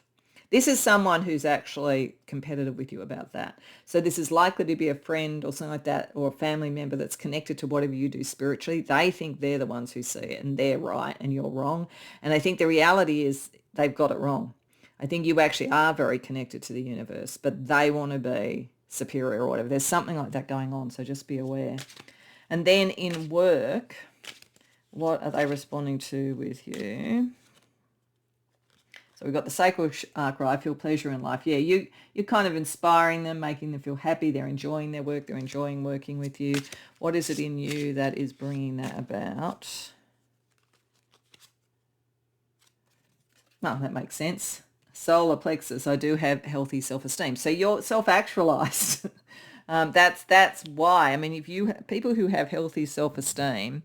This is someone who's actually competitive with you about that. So this is likely to be a friend or something like that, or a family member that's connected to whatever you do spiritually. They think they're the ones who see it and they're right and you're wrong. And I think the reality is they've got it wrong. I think you actually are very connected to the universe, but they want to be superior or whatever. There's something like that going on, so just be aware. And then in work, what are they responding to with you? So we've got the sacral chakra, I feel pleasure in life. Yeah, you're kind of inspiring them, making them feel happy. They're enjoying their work. They're enjoying working with you. What is it in you that is bringing that about? Oh, that makes sense. Solar plexus, I do have healthy self-esteem. So you're self-actualized. That's why. I mean, if you people who have healthy self-esteem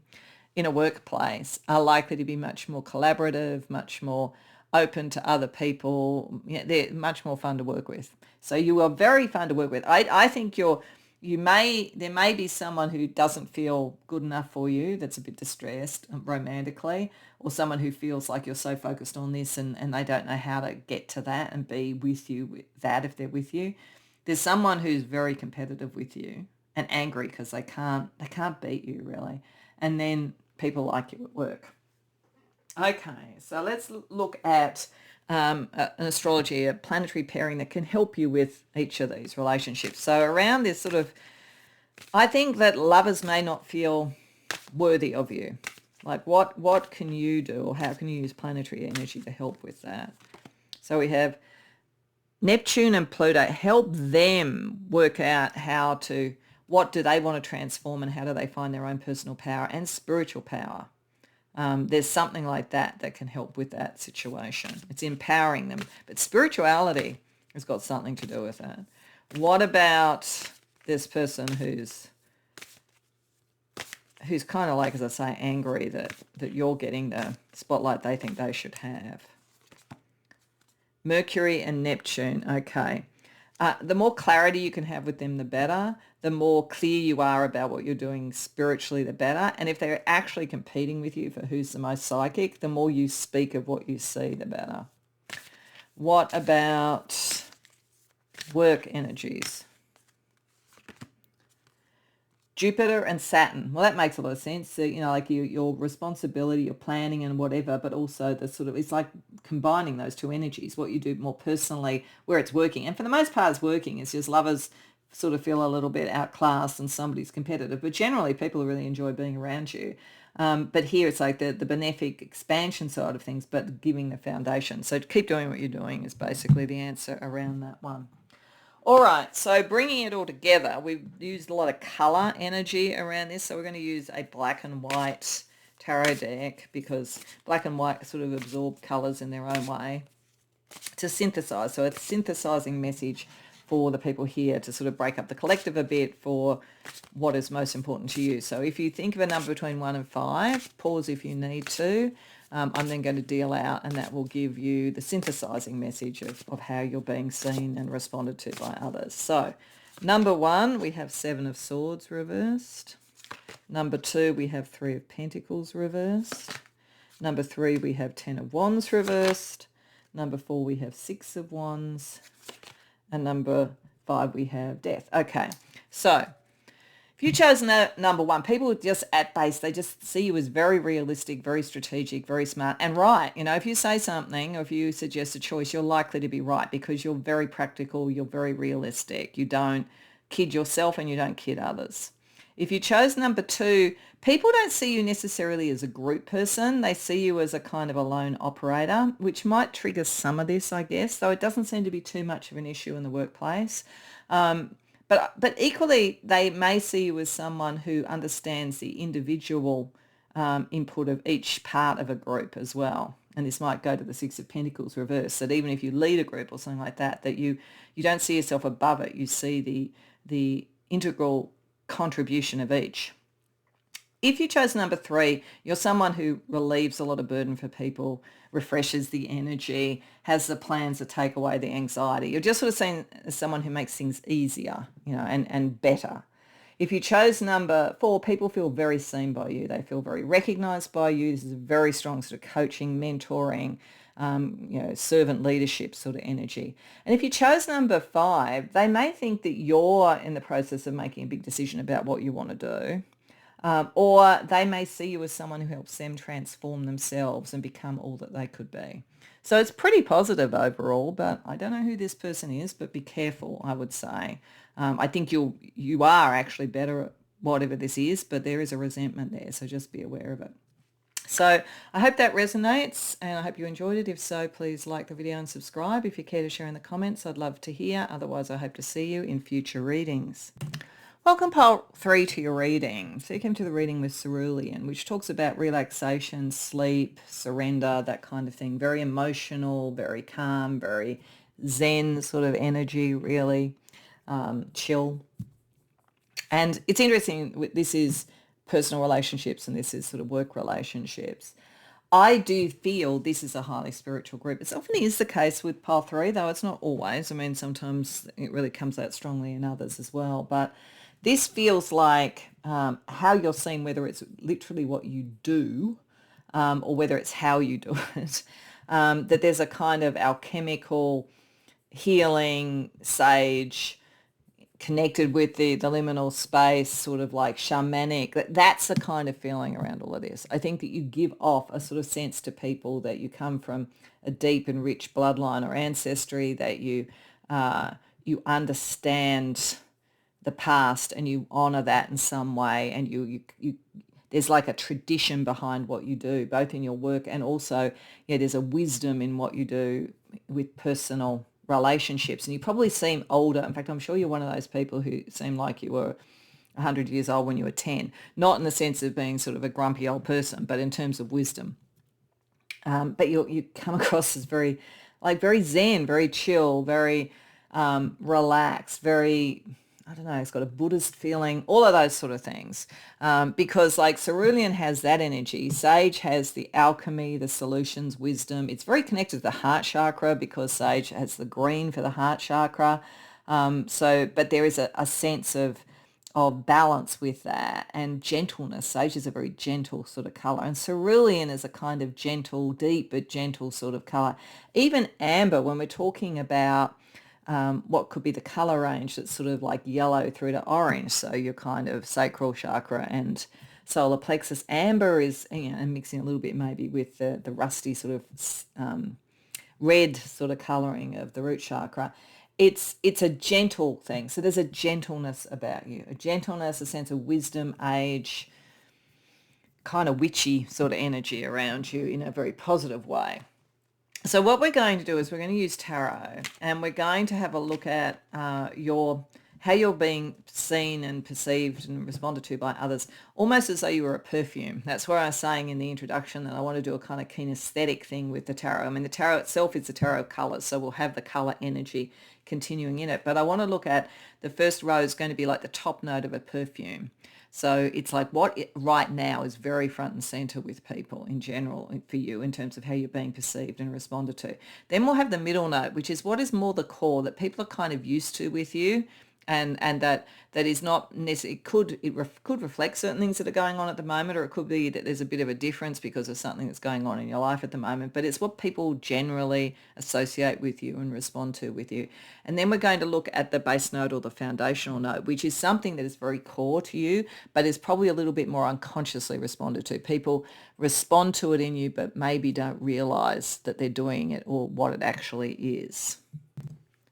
in a workplace are likely to be much more collaborative, much more open to other people. Yeah, they're much more fun to work with. So you are very fun to work with. I think there may be someone who doesn't feel good enough for you, that's a bit distressed romantically, or someone who feels like you're so focused on this and they don't know how to get to that and be with you with that if they're with you. There's someone who's very competitive with you and angry because they can't beat you really. And then people like you at work. Okay, so let's look at an astrology, a planetary pairing that can help you with each of these relationships. So around this sort of, I think that lovers may not feel worthy of you. Like what can you do, or how can you use planetary energy to help with that? So we have Neptune and Pluto. Help them work out what do they want to transform and how do they find their own personal power and spiritual power. There's something like that can help with that situation. It's empowering them. But spirituality has got something to do with that. What about this person who's kind of like, as I say, angry that you're getting the spotlight they think they should have? Mercury and Neptune. Okay. The more clarity you can have with them, the better. The more clear you are about what you're doing spiritually, the better. And if they're actually competing with you for who's the most psychic, the more you speak of what you see, the better. What about work energies? Jupiter and Saturn. Well, that makes a lot of sense. So, like your responsibility, your planning and whatever, but also the sort of, it's like combining those two energies, what you do more personally where it's working. And for the most part, it's working. It's just lovers sort of feel a little bit outclassed and somebody's competitive. But generally, people really enjoy being around you. But here it's like the benefic expansion side of things, but giving the foundation. So keep doing what you're doing is basically the answer around that one. All right, so bringing it all together, we've used a lot of colour energy around this. So we're going to use a black and white tarot deck because black and white sort of absorb colours in their own way to synthesise. So it's a synthesising message for the people here to sort of break up the collective a bit for what is most important to you. So if you think of a number between 1 and 5, pause if you need to. I'm then going to deal out, and that will give you the synthesizing message of how you're being seen and responded to by others. So number 1, we have 7 of Swords reversed. Number 2, we have 3 of Pentacles reversed. Number 3, we have 10 of Wands reversed. Number 4, we have 6 of Wands. And number 5, we have Death. Okay, so if you chose number 1, people just at base, they just see you as very realistic, very strategic, very smart and right. If you say something or if you suggest a choice, you're likely to be right because you're very practical, you're very realistic. You don't kid yourself and you don't kid others. If you chose number 2, people don't see you necessarily as a group person. They see you as a kind of a lone operator, which might trigger some of this, I guess, though it doesn't seem to be too much of an issue in the workplace. But equally, they may see you as someone who understands the individual input of each part of a group as well. And this might go to the Six of Pentacles reverse, that even if you lead a group or something like that, that you don't see yourself above it. You see the integral contribution of each. If you chose number 3, you're someone who relieves a lot of burden for people, refreshes the energy, has the plans to take away the anxiety. You're just sort of seen as someone who makes things easier, and better. If you chose number 4, people feel very seen by you. They feel very recognized by you. This is a very strong sort of coaching, mentoring, servant leadership sort of energy. And if you chose number 5, they may think that you're in the process of making a big decision about what you want to do. Or they may see you as someone who helps them transform themselves and become all that they could be. So it's pretty positive overall, but I don't know who this person is, but be careful, I would say. I think you are actually better at whatever this is, but there is a resentment there, so just be aware of it. So I hope that resonates, and I hope you enjoyed it. If so, please like the video and subscribe. If you care to share in the comments, I'd love to hear. Otherwise, I hope to see you in future readings. Welcome, pile 3, to your reading. So you came to the reading with Savolainen, which talks about relaxation, sleep, surrender, that kind of thing. Very emotional, very calm, very zen sort of energy, really chill. And it's interesting, this is personal relationships and this is sort of work relationships. I do feel this is a highly spiritual group. It often is the case with pile 3, though it's not always. I mean, sometimes it really comes out strongly in others as well. But this feels like how you're seen, whether it's literally what you do or whether it's how you do it, that there's a kind of alchemical, healing, sage, connected with the liminal space, sort of like shamanic. That's the kind of feeling around all of this. I think that you give off a sort of sense to people that you come from a deep and rich bloodline or ancestry, that you understand the past and you honor that in some way, and you there's like a tradition behind what you do, both in your work and also there's a wisdom in what you do with personal relationships. And you probably seem older. In fact, I'm sure you're one of those people who seem like you were 100 years old when you were 10, not in the sense of being sort of a grumpy old person, but in terms of wisdom. But you come across as very zen, very chill, very relaxed, very, I don't know, it's got a Buddhist feeling, all of those sort of things. Because like Cerulean has that energy, Sage has the alchemy, the solutions, wisdom. It's very connected to the heart chakra because Sage has the green for the heart chakra. But there is a sense of balance with that, and gentleness. Sage is a very gentle sort of colour, and Cerulean is a kind of gentle, deep but gentle sort of colour. Even amber, when we're talking about what could be the color range, that's sort of like yellow through to orange, so your kind of sacral chakra and solar plexus. Amber is, and mixing a little bit maybe with the rusty sort of red sort of coloring of the root chakra. It's a gentle thing, so there's a gentleness about you, a gentleness, a sense of wisdom, age, kind of witchy sort of energy around you in a very positive way. So what we're going to do is we're going to use tarot, and we're going to have a look at how you're being seen and perceived and responded to by others, almost as though you were a perfume. That's where I was saying in the introduction that I want to do a kind of kinesthetic thing with the tarot. I mean, the tarot itself is the tarot of colours, so we'll have the colour energy continuing in it. But I want to look at the first row is going to be like the top note of a perfume. So it's like right now is very front and center with people in general for you in terms of how you're being perceived and responded to. Then we'll have the middle note, which is what is more the core that people are kind of used to with you, and that is not necessarily, could reflect certain things that are going on at the moment, or it could be that there's a bit of a difference because of something that's going on in your life at the moment, but it's what people generally associate with you and respond to with you. And then we're going to look at the base note or the foundational note, which is something that is very core to you, but is probably a little bit more unconsciously responded to. People respond to it in you, but maybe don't realize that they're doing it or what it actually is.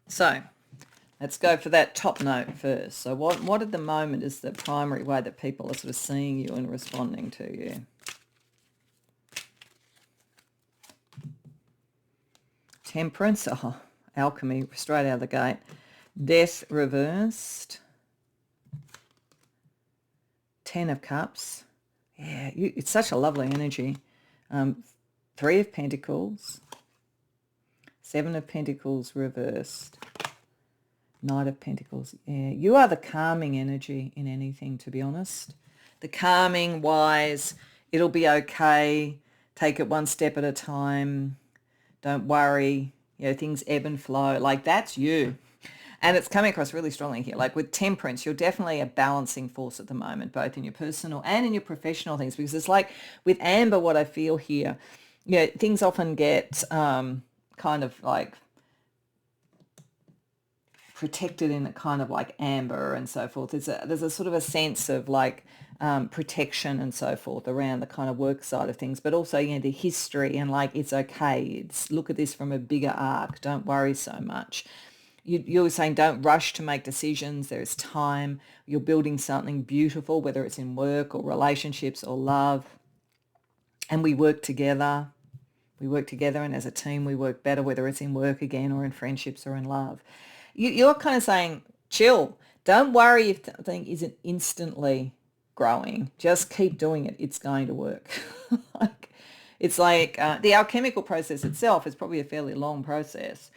So let's go for that top note first. So what at the moment is the primary way that people are sort of seeing you and responding to you? Temperance, alchemy, straight out of the gate. Death reversed. 10 of Cups. Yeah, it's such a lovely energy. Three of Pentacles, Seven of Pentacles reversed, Knight of Pentacles. Yeah, you are the calming energy in anything, to be honest. The calming, wise, it'll be okay. Take it one step at a time. Don't worry. Things ebb and flow. Like, that's you. And it's coming across really strongly here. Like with Temperance, you're definitely a balancing force at the moment, both in your personal and in your professional things. Because it's like with Amber, what I feel here, things often get kind of like protected in a kind of like amber and so forth. There's a sort of a sense of like protection and so forth around the kind of work side of things, but also, the history and like, it's okay. Look at this from a bigger arc. Don't worry so much. You're saying don't rush to make decisions. There's time. You're building something beautiful, whether it's in work or relationships or love. And we work together. We work together, and as a team, we work better, whether it's in work again or in friendships or in love. You're kind of saying, chill. Don't worry if something isn't instantly growing. Just keep doing it. It's going to work. It's like the alchemical process itself is probably a fairly long process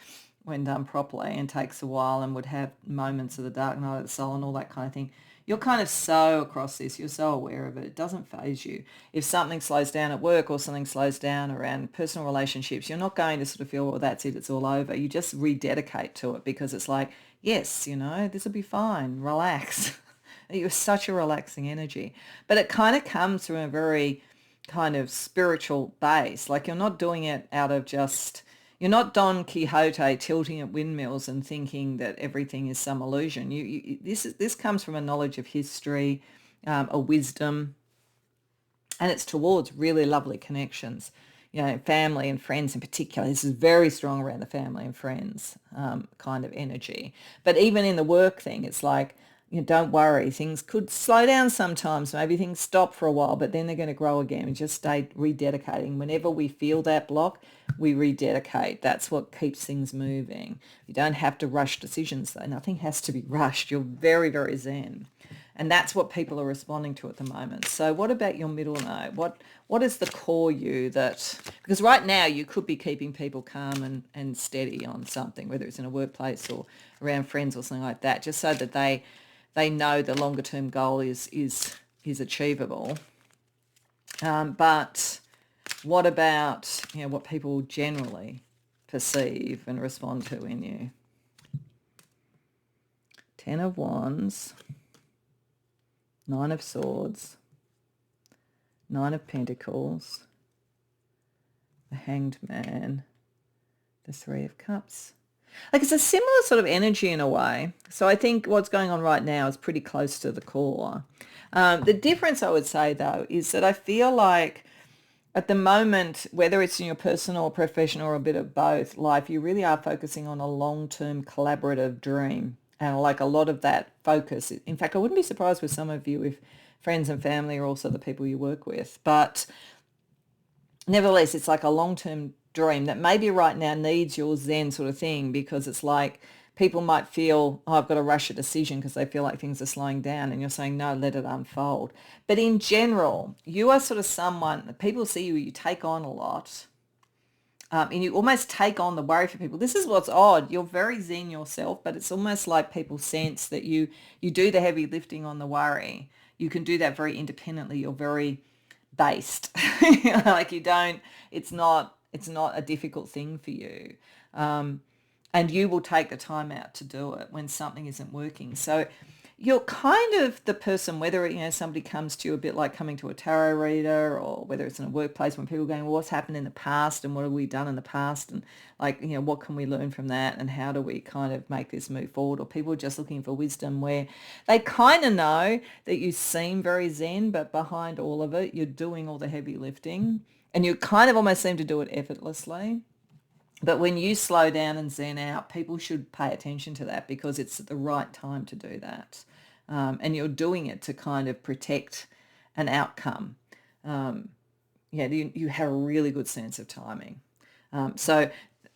when done properly, and takes a while, and would have moments of the dark night of the soul and all that kind of thing. You're kind of so across this. You're so aware of it. It doesn't faze you. If something slows down at work or something slows down around personal relationships, you're not going to sort of feel, well, that's it, it's all over. You just rededicate to it, because it's like, yes, this will be fine. Relax. You're such a relaxing energy. But it kind of comes from a very kind of spiritual base. Like, you're not doing it out of just... You're not Don Quixote tilting at windmills and thinking that everything is some illusion. This comes from a knowledge of history, a wisdom, and it's towards really lovely connections. Family and friends in particular. This is very strong around the family and friends kind of energy. But even in the work thing, it's like, don't worry. Things could slow down sometimes. Maybe things stop for a while, but then they're going to grow again. And just stay rededicating. Whenever we feel that block, we rededicate. That's what keeps things moving. You don't have to rush decisions, though. Nothing has to be rushed. You're very, very zen. And that's what people are responding to at the moment. So what about your middle note? What is the core you that... Because right now you could be keeping people calm and steady on something, whether it's in a workplace or around friends or something like that, just so that they know the longer term goal is achievable. But what about what people generally perceive and respond to in you? 10 of Wands, 9 of Swords, 9 of Pentacles, the Hanged Man, the 3 of Cups. Like, it's a similar sort of energy in a way. So I think what's going on right now is pretty close to the core. The difference, I would say, though, is that I feel like at the moment, whether it's in your personal or professional or a bit of both life, you really are focusing on a long-term collaborative dream. And like a lot of that focus, in fact, I wouldn't be surprised with some of you if friends and family are also the people you work with. But nevertheless, it's like a long-term dream that maybe right now needs your Zen sort of thing, because it's like people might feel, oh, I've got to rush a decision because they feel like things are slowing down, and you're saying, no, let it unfold. But in general, you are sort of someone, people see you take on a lot, and you almost take on the worry for people. This is what's odd. You're very Zen yourself, but it's almost like people sense that you do the heavy lifting on the worry. You can do that very independently. You're very based. Like, you don't, it's not a difficult thing for you. And you will take the time out to do it when something isn't working. So you're kind of the person, whether somebody comes to you a bit like coming to a tarot reader, or whether it's in a workplace when people are going, well, what's happened in the past and what have we done in the past, and like, what can we learn from that, and how do we kind of make this move forward? Or people are just looking for wisdom, where they kind of know that you seem very Zen, but behind all of it, you're doing all the heavy lifting, and you kind of almost seem to do it effortlessly. But when you slow down and zen out, people should pay attention to that, because it's the right time to do that. And you're doing it to kind of protect an outcome. You have a really good sense of timing. So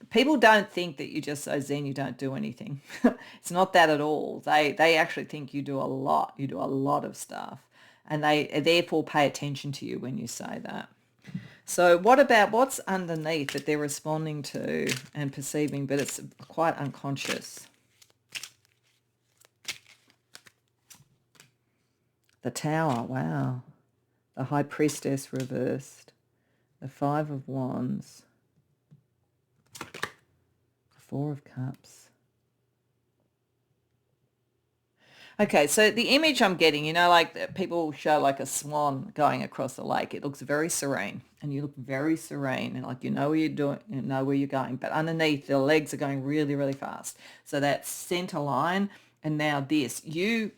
people don't think that you're just so zen you don't do anything. It's not that at all. They actually think you do a lot. You do a lot of stuff. and they therefore pay attention to you when you say that. So what about what's underneath that they're responding to and perceiving, but it's quite unconscious? The Tower, wow. The High Priestess reversed. The Five of Wands. Four of Cups. Okay, so the image I'm getting, like people show like a swan going across the lake. It looks very serene, and you look very serene, and like you know where you're doing, you know where you're going. But underneath, the legs are going really, really fast. So that center line, and now this, you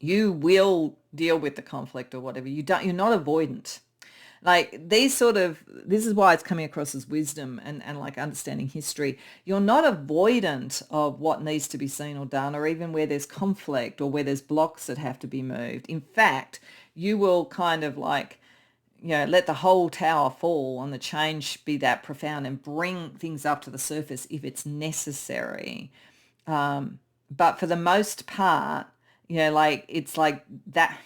will deal with the conflict or whatever. You're not avoidant. Like this is why it's coming across as wisdom and like understanding history. You're not avoidant of what needs to be seen or done, or even where there's conflict or where there's blocks that have to be moved. In fact, you will kind of like, let the whole tower fall on the change be that profound and bring things up to the surface if it's necessary. But for the most part, like it's like that.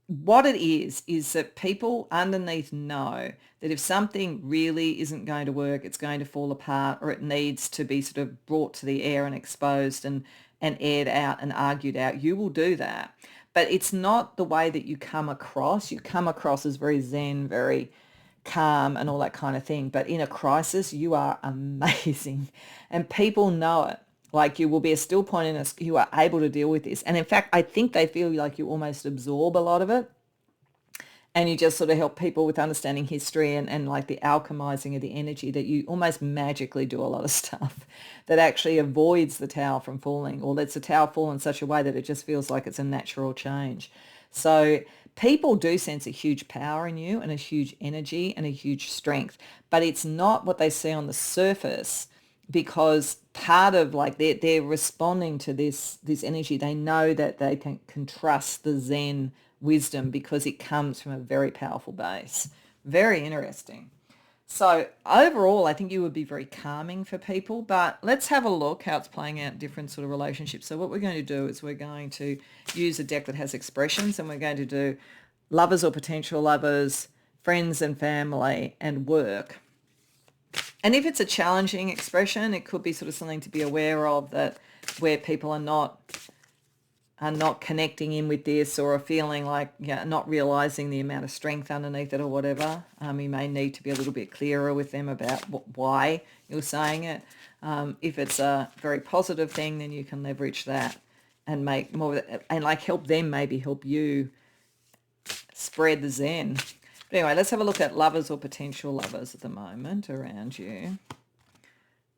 What it is that people underneath know that if something really isn't going to work, it's going to fall apart, or it needs to be sort of brought to the air and exposed and aired out and argued out, you will do that. But it's not the way that you come across. You come across as very zen, very calm and all that kind of thing. But in a crisis, you are amazing. And people know it. Like you will be a still point in us. You are able to deal with this. And in fact, I think they feel like you almost absorb a lot of it. And you just sort of help people with understanding history and like the alchemizing of the energy, that you almost magically do a lot of stuff that actually avoids the tower from falling, or lets the tower fall in such a way that it just feels like it's a natural change. So people do sense a huge power in you and a huge energy and a huge strength, but it's not what they see on the surface, because part of like they're responding to this energy. They know that they can trust the Zen wisdom because it comes from a very powerful base. Very interesting. So overall, I think you would be very calming for people, but let's have a look how it's playing out in different sort of relationships. So what we're going to do is we're going to use a deck that has expressions, and we're going to do lovers or potential lovers, friends and family, and work. And if it's a challenging expression, it could be sort of something to be aware of, that where people are not connecting in with this, or are feeling like not realizing the amount of strength underneath it or whatever. You may need to be a little bit clearer with them about why you're saying it. If it's a very positive thing, then you can leverage that and make more and like help them, maybe help you spread the Zen. But anyway, let's have a look at lovers or potential lovers at the moment around you.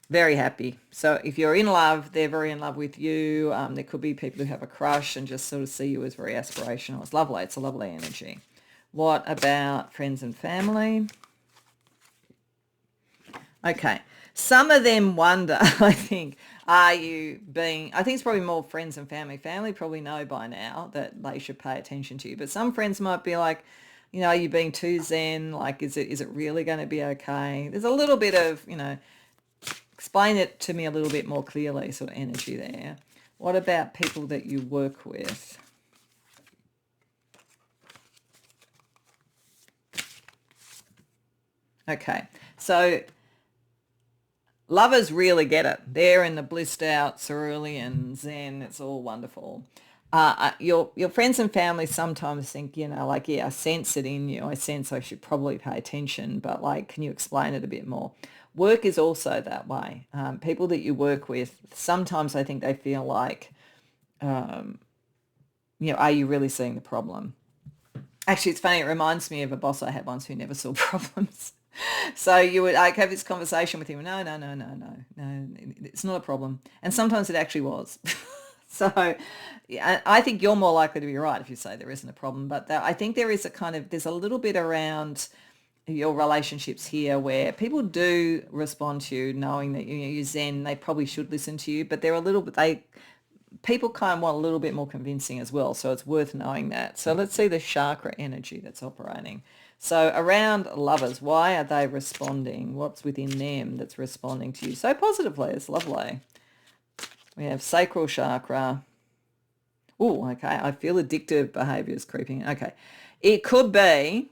Very happy. So if you're in love, they're very in love with you. There could be people who have a crush and just sort of see you as very aspirational. It's lovely. It's a lovely energy. What about friends and family? Okay. Some of them wonder, I think, I think it's probably more friends and family. Family probably know by now that they should pay attention to you. But some friends might be like, are you being too zen? Like, is it really going to be okay? There's a little bit of, explain it to me a little bit more clearly, sort of energy there. What about people that you work with? Okay, so lovers really get it. They're in the blissed out cerulean zen. It's all wonderful. Your friends and family sometimes think, I sense it in you. I sense I should probably pay attention, but like, can you explain it a bit more? Work is also that way. People that you work with, sometimes I think they feel like, are you really seeing the problem? Actually, it's funny. It reminds me of a boss I had once who never saw problems. So you would have this conversation with him. No, it's not a problem. And sometimes it actually was. So yeah, I think you're more likely to be right if you say there isn't a problem. But I think there is there's a little bit around your relationships here where people do respond to you knowing that you're zen. They probably should listen to you, but they're a little bit, people kind of want a little bit more convincing as well. So it's worth knowing that. So let's see the chakra energy that's operating. So around lovers, why are they responding? What's within them that's responding to you so positively? It's lovely. We have sacral chakra. Oh, okay. I feel addictive behaviours creeping in. Okay. It could be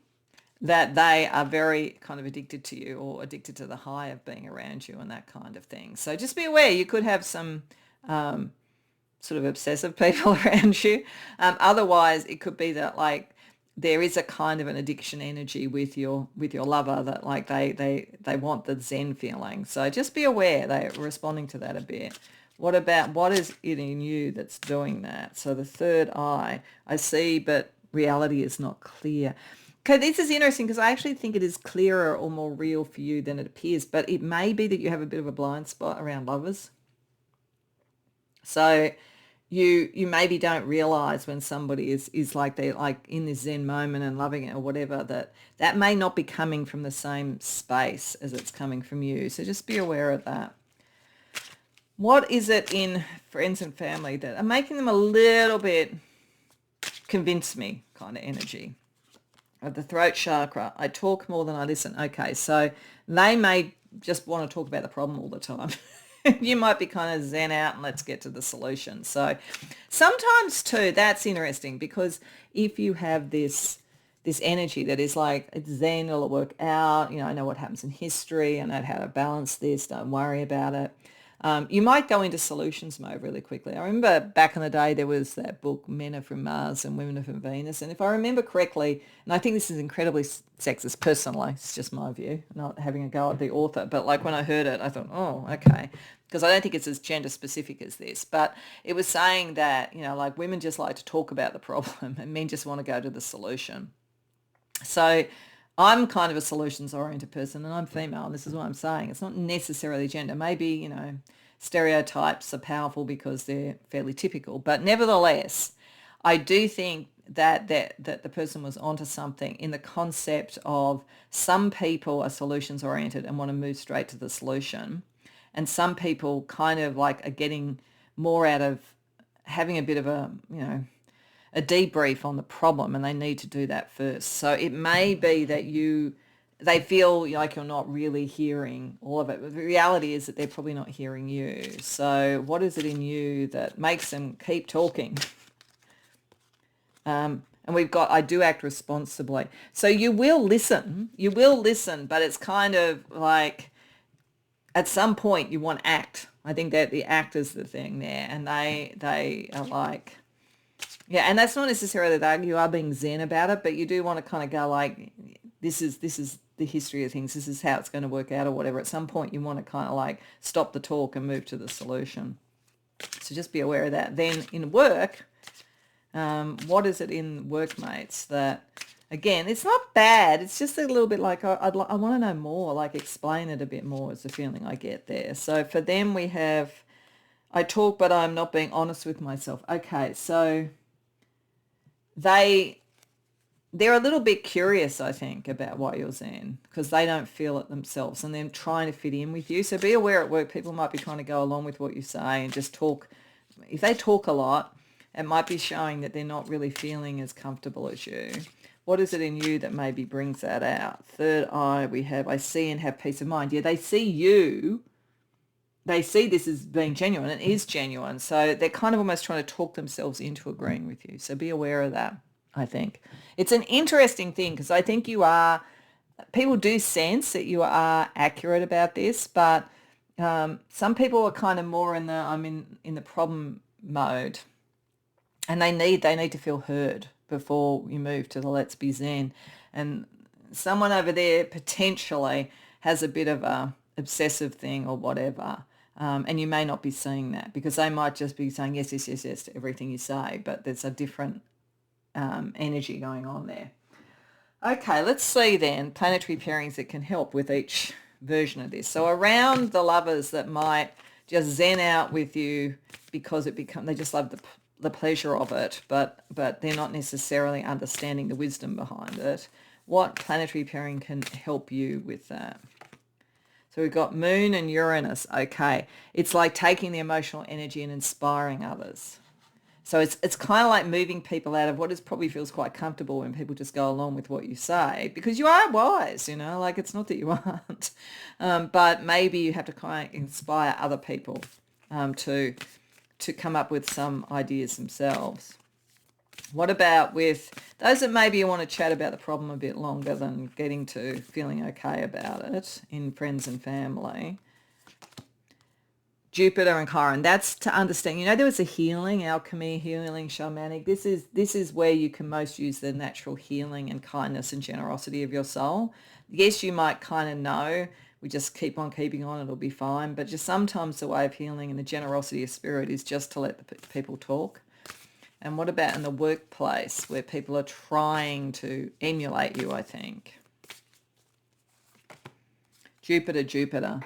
that they are very kind of addicted to you or addicted to the high of being around you and that kind of thing. So just be aware, you could have some sort of obsessive people around you. Otherwise, it could be that like there is a kind of an addiction energy with your lover that like they want the Zen feeling. So just be aware they're responding to that a bit. What is it in you that's doing that? So the third eye, I see, but reality is not clear. Okay, this is interesting because I actually think it is clearer or more real for you than it appears, but it may be that you have a bit of a blind spot around lovers. So you maybe don't realize when somebody is like they're like in this Zen moment and loving it or whatever, that may not be coming from the same space as it's coming from you. So just be aware of that. What is it in friends and family that are making them a little bit convince me kind of energy? Of the throat chakra, I talk more than I listen. Okay, so they may just want to talk about the problem all the time. You might be kind of zen out and let's get to the solution. So sometimes too, that's interesting because if you have this energy that is like, it's zen, it'll work out, I know what happens in history, I know how to balance this, don't worry about it. You might go into solutions mode really quickly. I remember back in the day there was that book, Men Are From Mars and Women Are From Venus. And if I remember correctly, and I think this is incredibly sexist personally, it's just my view, not having a go at the author, but like when I heard it, I thought, oh, okay. Because I don't think it's as gender specific as this. But it was saying that, like women just like to talk about the problem and men just want to go to the solution. So I'm kind of a solutions-oriented person and I'm female, and this is what I'm saying. It's not necessarily gender. Maybe, stereotypes are powerful because they're fairly typical. But nevertheless, I do think that the person was onto something in the concept of some people are solutions-oriented and want to move straight to the solution. And some people kind of like are getting more out of having a bit of a a debrief on the problem, and they need to do that first. So it may be that they feel like you're not really hearing all of it. But the reality is that they're probably not hearing you. So what is it in you that makes them keep talking? And we've got, I do act responsibly. So you will listen, but it's kind of like at some point you want to act. I think that the act is the thing there, and they are like, yeah, and that's not necessarily that you are being zen about it, but you do want to kind of go like, this is the history of things. This is how it's going to work out or whatever. At some point, you want to kind of like stop the talk and move to the solution. So just be aware of that. Then in work, what is it in workmates that, again, it's not bad. It's just a little bit like I want to know more, like explain it a bit more is the feeling I get there. So for them, we have, I talk, but I'm not being honest with myself. Okay, so they're a little bit curious, I think, about why you're zen because they don't feel it themselves and they're trying to fit in with you. So be aware at work, people might be trying to go along with what you say and just talk. If they talk a lot, it might be showing that they're not really feeling as comfortable as you. What is it in you that maybe brings that out? Third eye, we have, I see and have peace of mind. Yeah, they see you. They see this as being genuine. It is genuine. So they're kind of almost trying to talk themselves into agreeing with you. So be aware of that, I think. It's an interesting thing because I think people do sense that you are accurate about this, but some people are kind of more in the problem mode, and they need to feel heard before you move to the let's be zen. And someone over there potentially has a bit of a obsessive thing or whatever. And you may not be seeing that because they might just be saying yes, yes, yes, yes to everything you say, but there's a different energy going on there. Okay, let's see then planetary pairings that can help with each version of this. So around the lovers that might just zen out with you because they just love the pleasure of it, but they're not necessarily understanding the wisdom behind it. What planetary pairing can help you with that? So we've got Moon and Uranus. Okay. It's like taking the emotional energy and inspiring others. So it's kind of like moving people out of what probably feels quite comfortable when people just go along with what you say because you are wise, like it's not that you aren't. But maybe you have to kind of inspire other people to to come up with some ideas themselves. What about with those that maybe you want to chat about the problem a bit longer than getting to feeling okay about it in friends and family? Jupiter and Chiron, that's to understand, there was a healing, alchemy, healing, shamanic. This is where you can most use the natural healing and kindness and generosity of your soul. Yes, you might kind of know, we just keep on keeping on, it'll be fine. But just sometimes the way of healing and the generosity of spirit is just to let the people talk. And what about in the workplace where people are trying to emulate you, I think? Jupiter,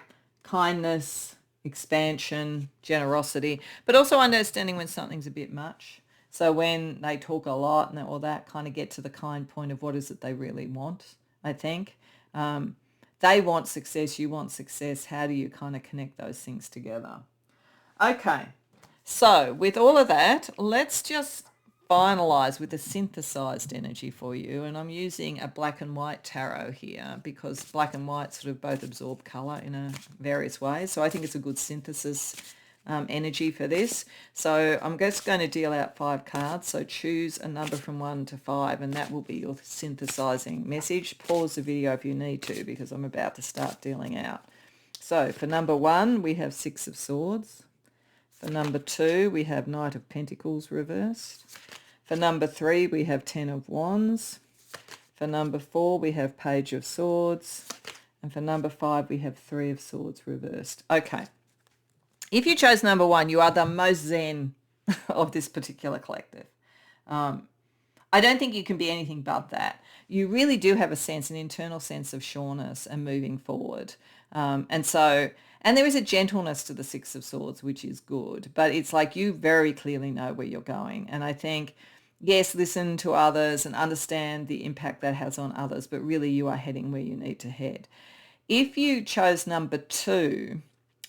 kindness, expansion, generosity, but also understanding when something's a bit much. So when they talk a lot and all that, kind of get to the kind point of what is it they really want, I think. They want success, you want success. How do you kind of connect those things together? Okay, so with all of that, let's just finalize with a synthesized energy for you. And I'm using a black and white tarot here because black and white sort of both absorb color in a various ways. So I think it's a good synthesis energy for this. So I'm just going to deal out 5 cards. So choose a number from 1 to 5 and that will be your synthesizing message. Pause the video if you need to because I'm about to start dealing out. So for number 1, we have 6 of Swords. For number 2, we have Knight of Pentacles reversed. For number 3, we have 10 of Wands. For number 4, we have Page of Swords. And for number 5, we have 3 of Swords reversed. Okay. If you chose number 1, you are the most zen of this particular collective. I don't think you can be anything but that. You really do have a sense, an internal sense of sureness and moving forward. And there is a gentleness to the 6 of Swords, which is good, but it's like you very clearly know where you're going. And I think, yes, listen to others and understand the impact that has on others, but really you are heading where you need to head. If you chose number 2,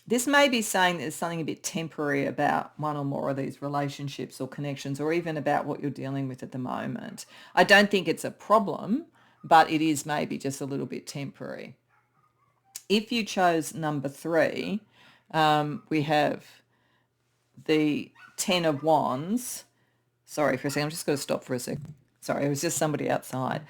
this may be saying there's something a bit temporary about one or more of these relationships or connections, or even about what you're dealing with at the moment. I don't think it's a problem, but it is maybe just a little bit temporary. If you chose number 3, we have the 10 of Wands. Sorry for a second, I'm just going to stop for a second. Sorry, it was just somebody outside.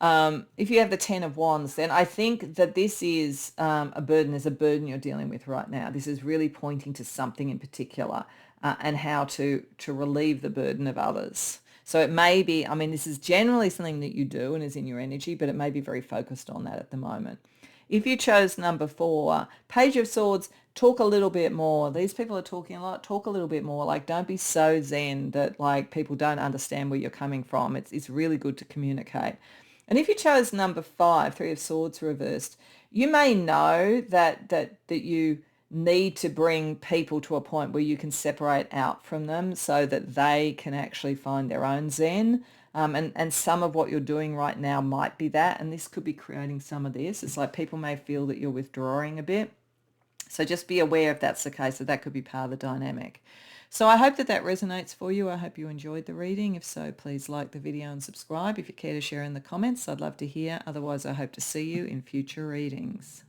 If you have the 10 of Wands, then I think that this is a burden. There's a burden you're dealing with right now. This is really pointing to something in particular and how to relieve the burden of others. So it may be, this is generally something that you do and is in your energy, but it may be very focused on that at the moment. If you chose number 4, Page of Swords, talk a little bit more. These people are talking a lot. Talk a little bit more. Like, don't be so zen that like people don't understand where you're coming from. It's really good to communicate. And if you chose number 5, 3 of Swords reversed, you may know that you need to bring people to a point where you can separate out from them so that they can actually find their own zen. And some of what you're doing right now might be that, and this could be creating some of this. It's like people may feel that you're withdrawing a bit. So just be aware if that's the case, that could be part of the dynamic. So I hope that resonates for you. I hope you enjoyed the reading. If so, please like the video and subscribe. If you care to share in the comments, I'd love to hear. Otherwise, I hope to see you in future readings.